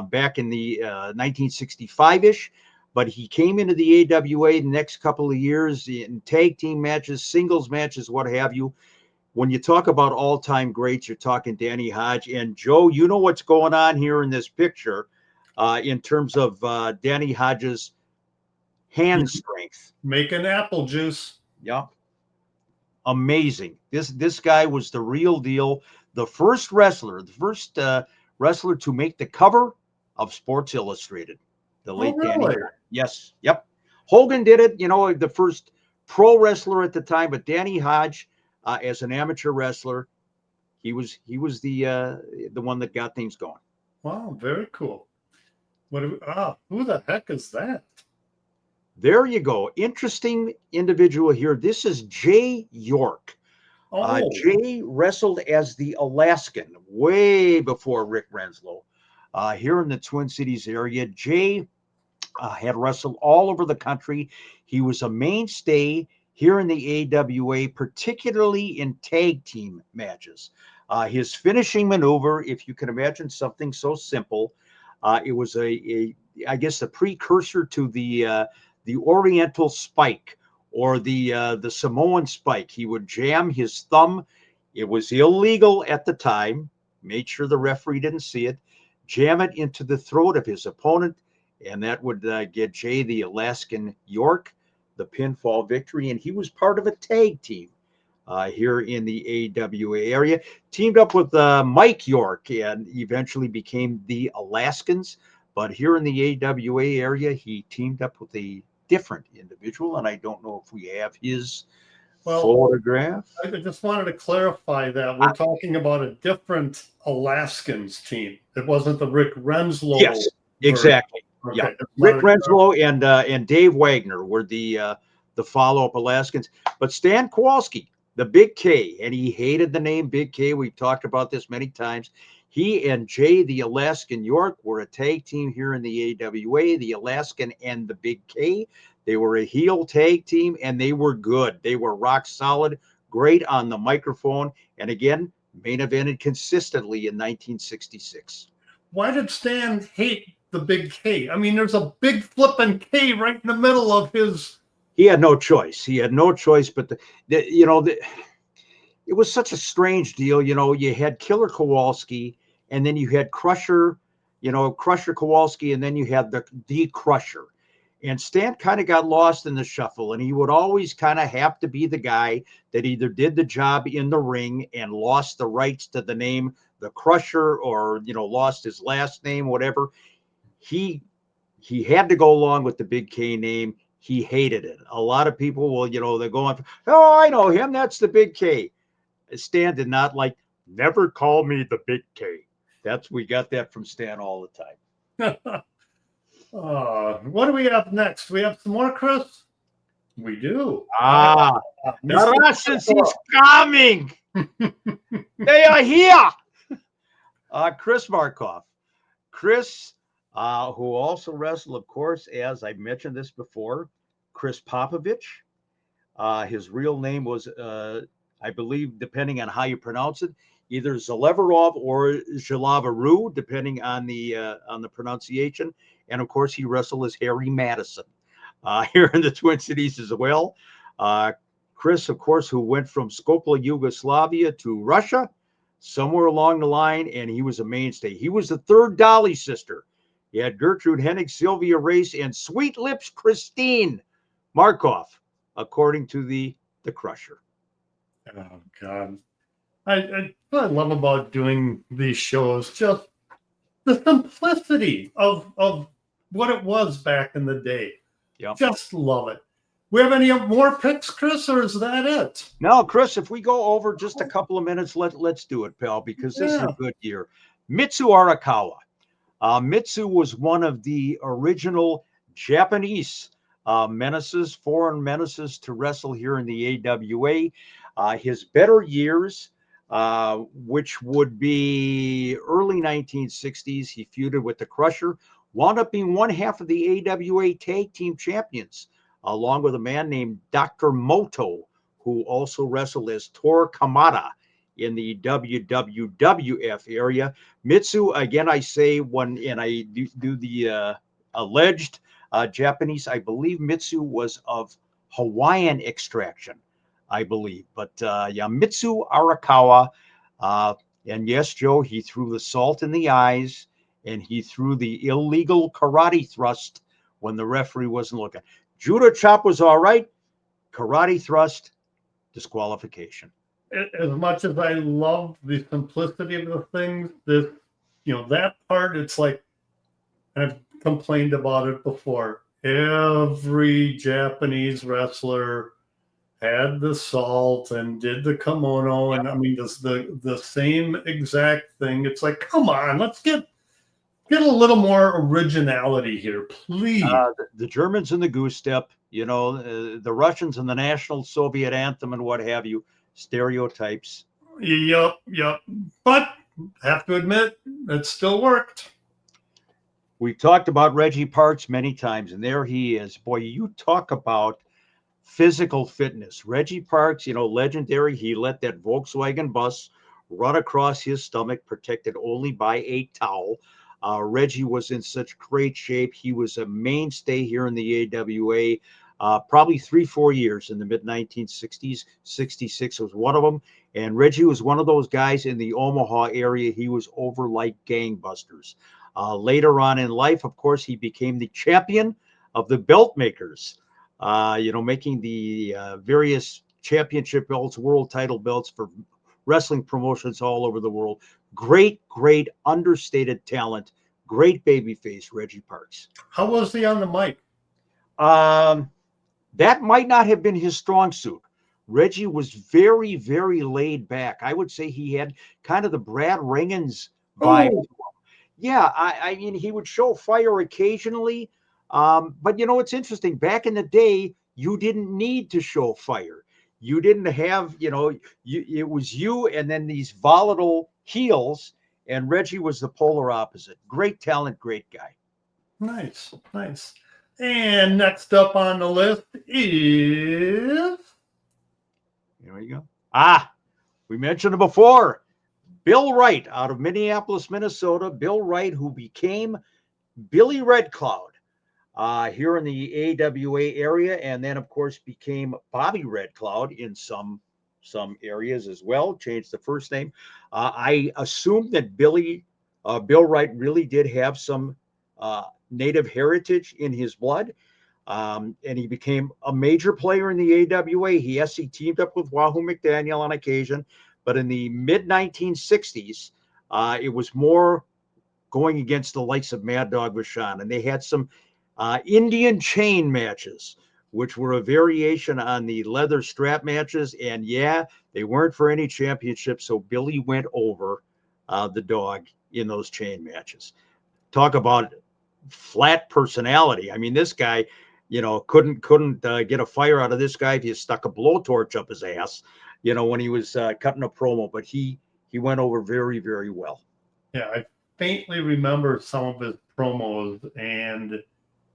back in the 1965-ish, but he came into the AWA the next couple of years in tag team matches, singles matches, what have you. When you talk about all-time greats, you're talking Danny Hodge. And Joe, you know what's going on here in this picture in terms of Danny Hodge's hand strength. Making apple juice. Yeah. Amazing. This guy was the real deal. The first wrestler to make the cover of Sports Illustrated. The late Danny. Yes. Yep. Hogan did it, the first pro wrestler at the time, but Danny Hodge, as an amateur wrestler, he was the one that got things going. Wow, very cool. Who the heck is that? There you go. Interesting individual here. This is Jay York. Jay wrestled as the Alaskan way before Rick Renslow. Here in the Twin Cities area, Jay had wrestled all over the country. He was a mainstay here in the AWA, particularly in tag team matches. His finishing maneuver, if you can imagine something so simple, it was I guess the precursor to the Oriental spike or the Samoan spike. He would jam his thumb. It was illegal at the time. Made sure the referee didn't see it. Jam it into the throat of his opponent, and that would get Jay the Alaskan York the pinfall victory. And he was part of a tag team here in the AWA area. Teamed up with Mike York and eventually became the Alaskans. But here in the AWA area, he teamed up with a different individual, and I don't know if we have his photograph. I just wanted to clarify that we're talking about a different Alaskans team. It wasn't the Rick Renslow. Yes, exactly. Okay. Yeah, Rick Renslow and Dave Wagner were the follow-up Alaskans. But Stan Kowalski, the Big K, and he hated the name Big K. We've talked about this many times. He and Jay, the Alaskan York, were a tag team here in the AWA, the Alaskan and the Big K. They were a heel tag team, and they were good. They were rock solid, great on the microphone, and again, main evented consistently in 1966. Why did Stan hate the Big K? I mean, there's a big flipping K right in the middle of his. He had no choice. But it was such a strange deal. You had Killer Kowalski, and then you had Crusher Kowalski, and then you had the Crusher. And Stan kind of got lost in the shuffle, and he would always kind of have to be the guy that either did the job in the ring and lost the rights to the name the Crusher, or lost his last name, whatever. He had to go along with the Big K name. He hated it. A lot of people they're going, oh, I know him. That's the Big K. Stan did not like, never call me the Big K. We got that from Stan all the time. What do we have next? We have some more, Chris? We do. The Russians is coming. They are here. Chris Markov. Chris, who also wrestled, of course, as I mentioned this before, Chris Popovich. His real name was, I believe, depending on how you pronounce it, either Zalevarov or Zhalavaru, depending on the pronunciation. And of course, he wrestled as Harry Madison here in the Twin Cities as well. Chris, of course, who went from Skopje, Yugoslavia to Russia, somewhere along the line, and he was a mainstay. He was the third Dolly sister. He had Gertrude Hennig, Sylvia Race, and Sweet Lips Christine Markov, according to the Crusher. Oh, God. what I love about doing these shows, just the simplicity of what it was back in the day. Yep. Just love it. We have any more picks, Chris, or is that it? No, Chris, if we go over just a couple of minutes, let's do it, pal, because this is Yeah. a good year. Mitsu Arakawa. Mitsu was one of the original Japanese foreign menaces to wrestle here in the AWA. His better years, which would be early 1960s, he feuded with the Crusher, wound up being one half of the AWA Tag Team Champions, along with a man named Dr. Moto, who also wrestled as Tor Kamada in the WWF area. Mitsu, again, I say and I do the alleged Japanese, I believe Mitsu was of Hawaiian extraction, I believe. But yeah, Mitsu Arakawa. And yes, Joe, he threw the salt in the eyes and he threw the illegal karate thrust when the referee wasn't looking. Judo chop was all right. Karate thrust, disqualification. As much as I love the simplicity of the things, that part, it's like, I've complained about it before. Every Japanese wrestler had the salt and did the kimono, and I mean the same exact thing. It's like, come on, let's get a little more originality here, please. The Germans in the goose step, the Russians in the national Soviet anthem and what have you, stereotypes. Yep. But have to admit, it still worked. We've talked about Reggie Parks many times, and there he is. Boy, you talk about physical fitness. Reggie Parks, legendary. He let that Volkswagen bus run across his stomach, protected only by a towel. Reggie was in such great shape. He was a mainstay here in the AWA, probably 3-4 years in the mid-1960s. 66 was one of them. And Reggie was one of those guys in the Omaha area. He was over like gangbusters. Later on in life, of course, he became the champion of the belt makers, making the various championship belts, world title belts for wrestling promotions all over the world. Great understated talent. Great babyface, Reggie Parks. How was he on the mic? That might not have been his strong suit. Reggie was very, very laid back. I would say he had kind of the Brad Ringens vibe. Oh. Yeah, I mean, he would show fire occasionally. But it's interesting. Back in the day, you didn't need to show fire. You didn't have, it was you and then these volatile heels, and Reggie was the polar opposite. Great talent, great guy. Nice. And next up on the list is... Here we go. We mentioned it before. Bill Wright out of Minneapolis, Minnesota. Bill Wright, who became Billy Red Cloud here in the AWA area, and then, of course, became Bobby Red Cloud in some areas as well. Changed the first name. I assume that Bill Wright really did have some Native heritage in his blood, and he became a major player in the AWA. He teamed up with Wahoo McDaniel on occasion. But in the mid-1960s, it was more going against the likes of Mad Dog Vachon. And they had some Indian chain matches, which were a variation on the leather strap matches. And yeah, they weren't for any championship. So Billy went over the dog in those chain matches. Talk about flat personality. I mean, this guy, couldn't get a fire out of this guy if you stuck a blowtorch up his ass. When he was cutting a promo, but he went over very, very well. Yeah, I faintly remember some of his promos, and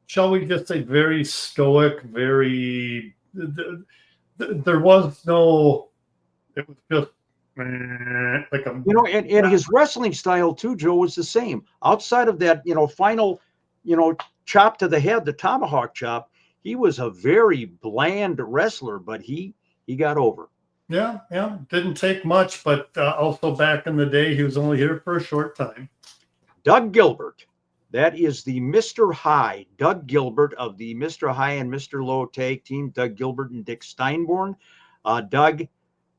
shall we just say very stoic, very, there was no, it was just like a... And his wrestling style too, Joe, was the same. Outside of that, final, chop to the head, the tomahawk chop, he was a very bland wrestler, but he got over. Yeah. Didn't take much, but also back in the day, he was only here for a short time. Doug Gilbert. That is the Mr. High. Doug Gilbert of the Mr. High and Mr. Low tag team. Doug Gilbert and Dick Steinborn. Doug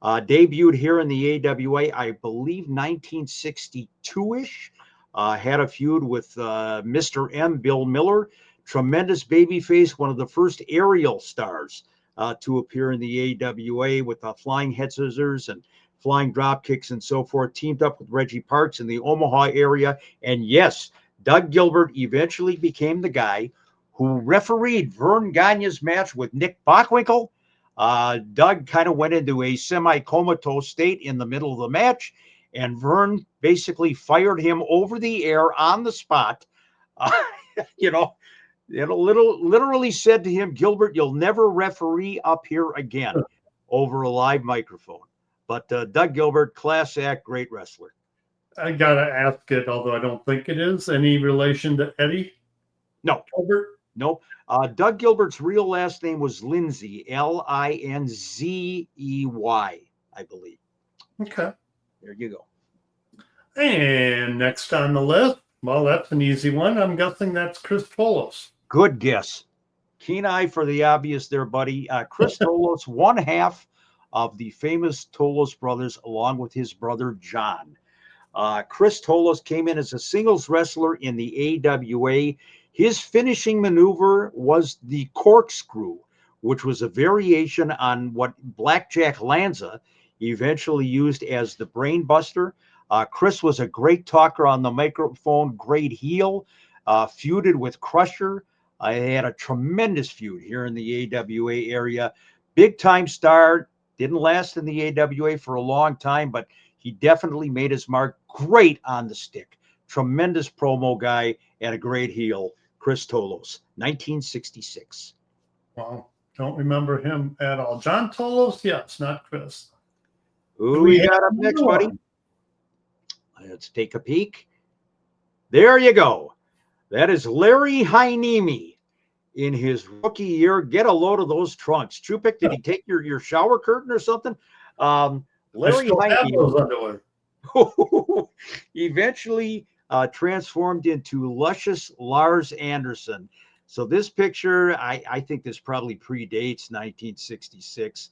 Debuted here in the AWA, I believe 1962-ish. Had a feud with Mr. M, Bill Miller. Tremendous babyface, one of the first aerial stars to appear in the AWA with flying head scissors and flying drop kicks and so forth. Teamed up with Reggie Parks in the Omaha area. And yes, Doug Gilbert eventually became the guy who refereed Vern Gagne's match with Nick Bockwinkel. Doug kind of went into a semi-comatose state in the middle of the match, and Vern basically fired him over the air on the spot. Literally said to him, Gilbert, you'll never referee up here again over a live microphone. But Doug Gilbert, class act, great wrestler. I got to ask it, although I don't think it is. Any relation to Eddie? No. Gilbert? No. Doug Gilbert's real last name was Lindsay, Linzey, I believe. Okay. There you go. And next on the list, well, that's an easy one. I'm guessing that's Chris Tolos. Good guess. Keen eye for the obvious there, buddy. Chris Tolos, one half of the famous Tolos brothers, along with his brother John. Chris Tolos came in as a singles wrestler in the AWA. His finishing maneuver was the corkscrew, which was a variation on what Blackjack Lanza eventually used as the brain buster. Chris was a great talker on the microphone, great heel, feuded with Crusher. He had a tremendous feud here in the AWA area. Big time star, didn't last in the AWA for a long time, but he definitely made his mark. Great on the stick. Tremendous promo guy and a great heel. Chris Tolos, 1966. Wow. Don't remember him at all. John Tolos? Yes, not Chris. Who do we got up next, buddy? Let's take a peek. There you go. That is Larry Hynemi in his rookie year. Get a load of those trunks. Chupik, did he take your shower curtain or something? Larry Hynemi eventually transformed into luscious Lars Anderson. So this picture, I think this probably predates 1966.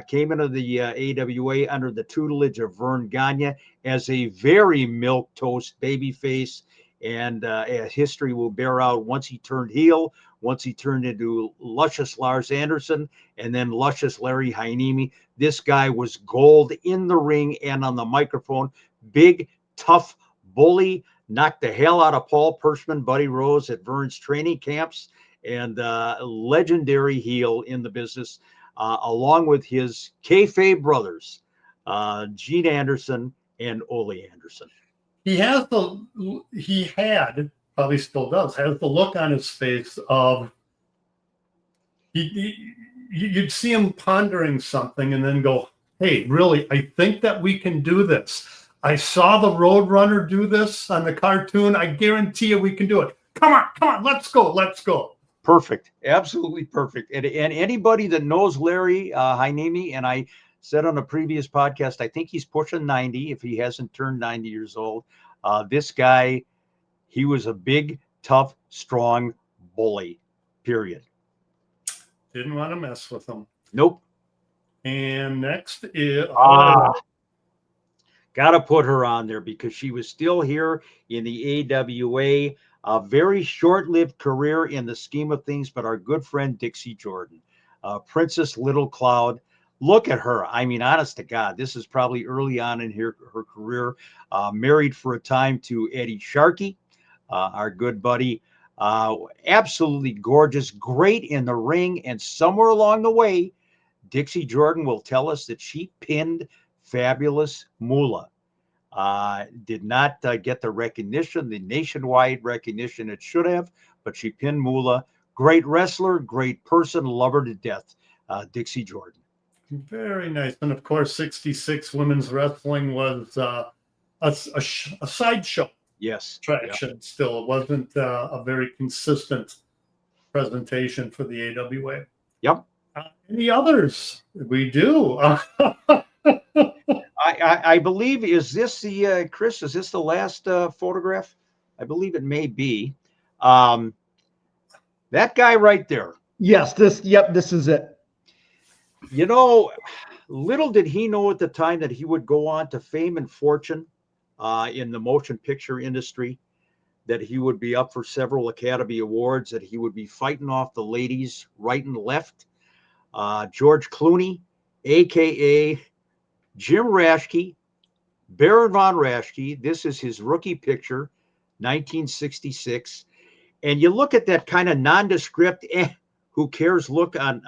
Came into the AWA under the tutelage of Vern Gagne as a very milquetoast babyface, and history will bear out once he turned heel, once he turned into luscious Lars Anderson, and then luscious Larry Hynemi. This guy was gold in the ring and on the microphone. Big, tough bully, knocked the hell out of Paul Pershman, Buddy Rose at Vern's training camps, and legendary heel in the business. Along with his kayfabe brothers, Gene Anderson and Ole Anderson. He had, probably still does, has the look on his face of, you'd see him pondering something and then go, hey, really, I think that we can do this. I saw the Roadrunner do this on the cartoon. I guarantee you we can do it. Come on, let's go. Perfect. Absolutely perfect. And anybody that knows Larry Hynemi, and I said on a previous podcast, I think he's pushing 90 if he hasn't turned 90 years old. This guy, he was a big, tough, strong bully, period. Didn't want to mess with him. Nope. And next is... Got to put her on there because she was still here in the AWA. A very short-lived career in the scheme of things, but our good friend Dixie Jordan, Princess Little Cloud. Look at her. I mean, honest to God, this is probably early on in her career. Married for a time to Eddie Sharkey, our good buddy. Absolutely gorgeous, great in the ring. And somewhere along the way, Dixie Jordan will tell us that she pinned Fabulous Moolah. Did not get the recognition, the nationwide recognition it should have, but she pinned Moolah. Great wrestler, great person, love her to death, Dixie Jordan. Very nice. And of course, 66 women's wrestling was a sideshow. Yes. Attraction. Yep. Still, it wasn't a very consistent presentation for the AWA. Yep. Any others? We do. I believe, is this the, Chris, is this the last photograph? I believe it may be. That guy right there. Yes, this is it. You know, little did he know at the time that he would go on to fame and fortune in the motion picture industry, that he would be up for several Academy Awards, that he would be fighting off the ladies right and left. George Clooney, a.k.a. Jim Raschke, Baron von Raschke. This is his rookie picture, 1966. And you look at that kind of nondescript, who cares look on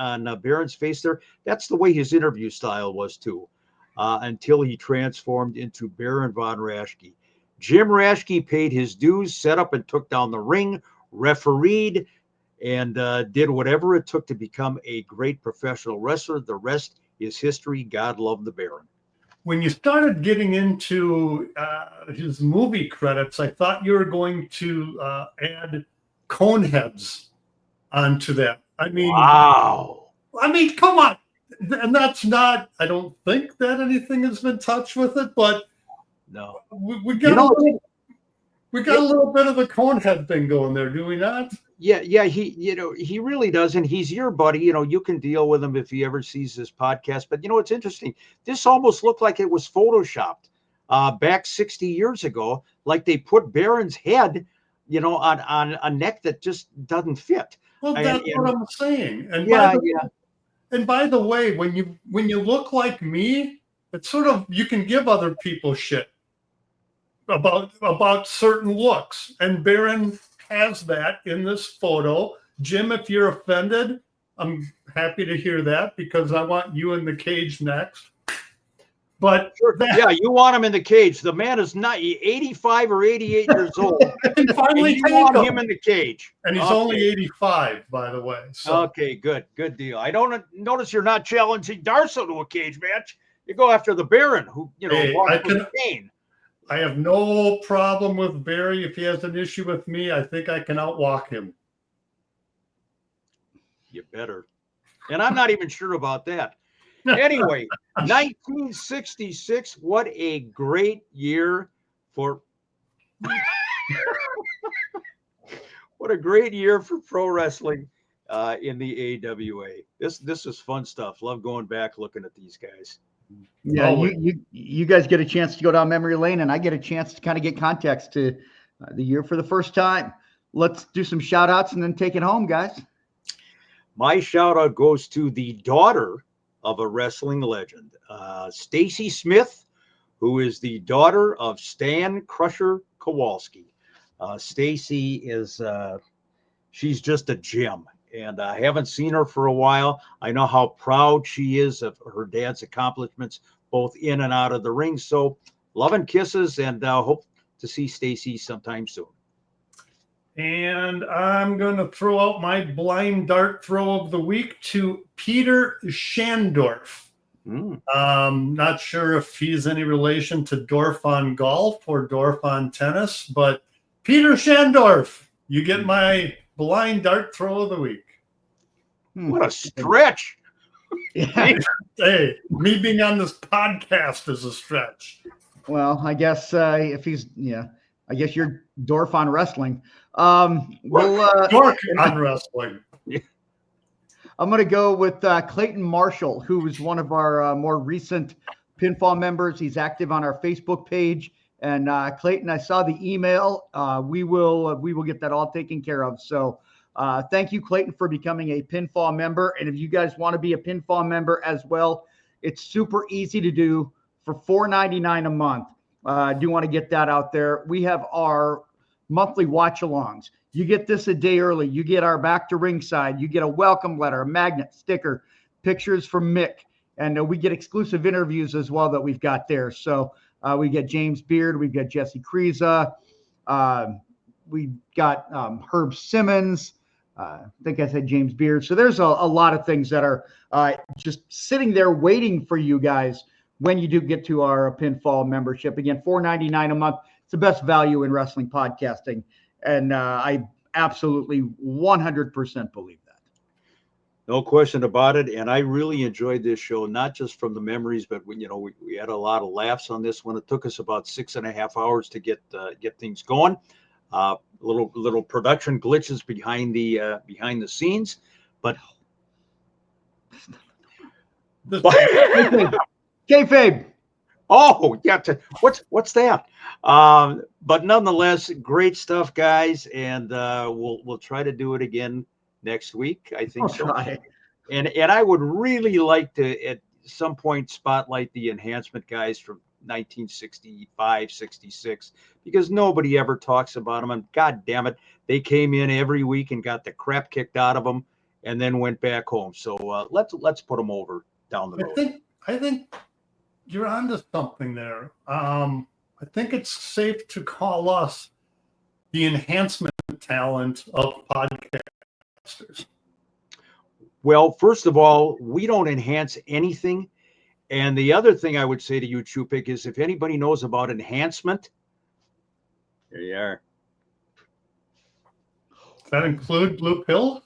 Baron's face there. That's the way his interview style was too, until he transformed into Baron von Raschke. Jim Raschke paid his dues, set up and took down the ring, refereed, and did whatever it took to become a great professional wrestler. The rest is history. God love the Baron. When you started getting into his movie credits, I thought you were going to add Coneheads onto that. I mean, wow. I mean, come on. And that's not, I don't think that anything has been touched with it, but no, we got a little bit of the Conehead thing going there, do we not? Yeah, he really does, and he's your buddy. You can deal with him if he ever sees this podcast. But it's interesting. This almost looked like it was photoshopped back 60 years ago, like they put Baron's head, on a neck that just doesn't fit. Well, that's what I'm saying. And yeah. By the way, when you look like me, it's sort of, you can give other people shit about certain looks, and Baron has that in this photo. Jim, if you're offended, I'm happy to hear that, because I want you in the cage next. But you want him in the cage. The man is not 85 or 88 years old. And finally, you want him in the cage. And he's only 85, by the way. So. Okay, good deal. I don't notice you're not challenging Darso to a cage match. You go after the Baron, who walks with a cane. I have no problem with Barry. If he has an issue with me, I think I can outwalk him. You better. And I'm not even sure about that. Anyway, 1966, what a great year for what a great year for pro wrestling in the AWA. This is fun stuff. Love going back looking at these guys. Yeah, you guys get a chance to go down memory lane, and I get a chance to kind of get context to the year for the first time. Let's do some shout outs and then take it home, guys. My shout out goes to the daughter of a wrestling legend, Stacy Smith, who is the daughter of Stan Crusher Kowalski. Stacy is she's just a gem, and I haven't seen her for a while. I know how proud she is of her dad's accomplishments, both in and out of the ring. So love and kisses, and hope to see Stacy sometime soon. And I'm going to throw out my blind dart throw of the week to Peter Schandorf. Not sure if he's any relation to Dorf on golf or Dorf on tennis, but Peter Schandorf, you get my blind dart throw of the week. What a stretch. Hey, me being on this podcast is a stretch. Well, I guess if he's, I guess you're Dorf on wrestling. Dorf on wrestling. I'm going to go with Clayton Marshall, who is one of our more recent pinfall members. He's active on our Facebook page. And Clayton, I saw the email. We will get that all taken care of. So thank you, Clayton, for becoming a pinfall member. And if you guys want to be a pinfall member as well, it's super easy to do for $4.99 a month. I do want to get that out there. We have our monthly watch-alongs. You get this a day early. You get our back to ringside. You get a welcome letter, a magnet, sticker, pictures from Mick. And we get exclusive interviews as well that we've got there. So we get James Beard. We've got Jesse Kriza. We got Herb Simmons. I think I said James Beard. So there's a lot of things that are just sitting there waiting for you guys when you do get to our pinfall membership. Again, $4.99 a month. It's the best value in wrestling podcasting. And I absolutely 100% believe that. No question about it. And I really enjoyed this show, not just from the memories, but we had a lot of laughs on this one. It took us about 6.5 hours to get things going. Little production glitches behind the scenes, but Kayfabe. Oh, yeah. What's that? But nonetheless, great stuff, guys, and we'll try to do it again next week. I think I'll so. try. And I would really like to at some point spotlight the enhancement guys from 1965, 66, because nobody ever talks about them. And God damn it, they came in every week and got the crap kicked out of them, and then went back home. So let's put them over down the road. I think you're onto something there. I think it's safe to call us the enhancement talent of podcasters. Well, first of all, we don't enhance anything. And the other thing I would say to you, Chupik, is if anybody knows about enhancement, there you are. Does that include blue pill?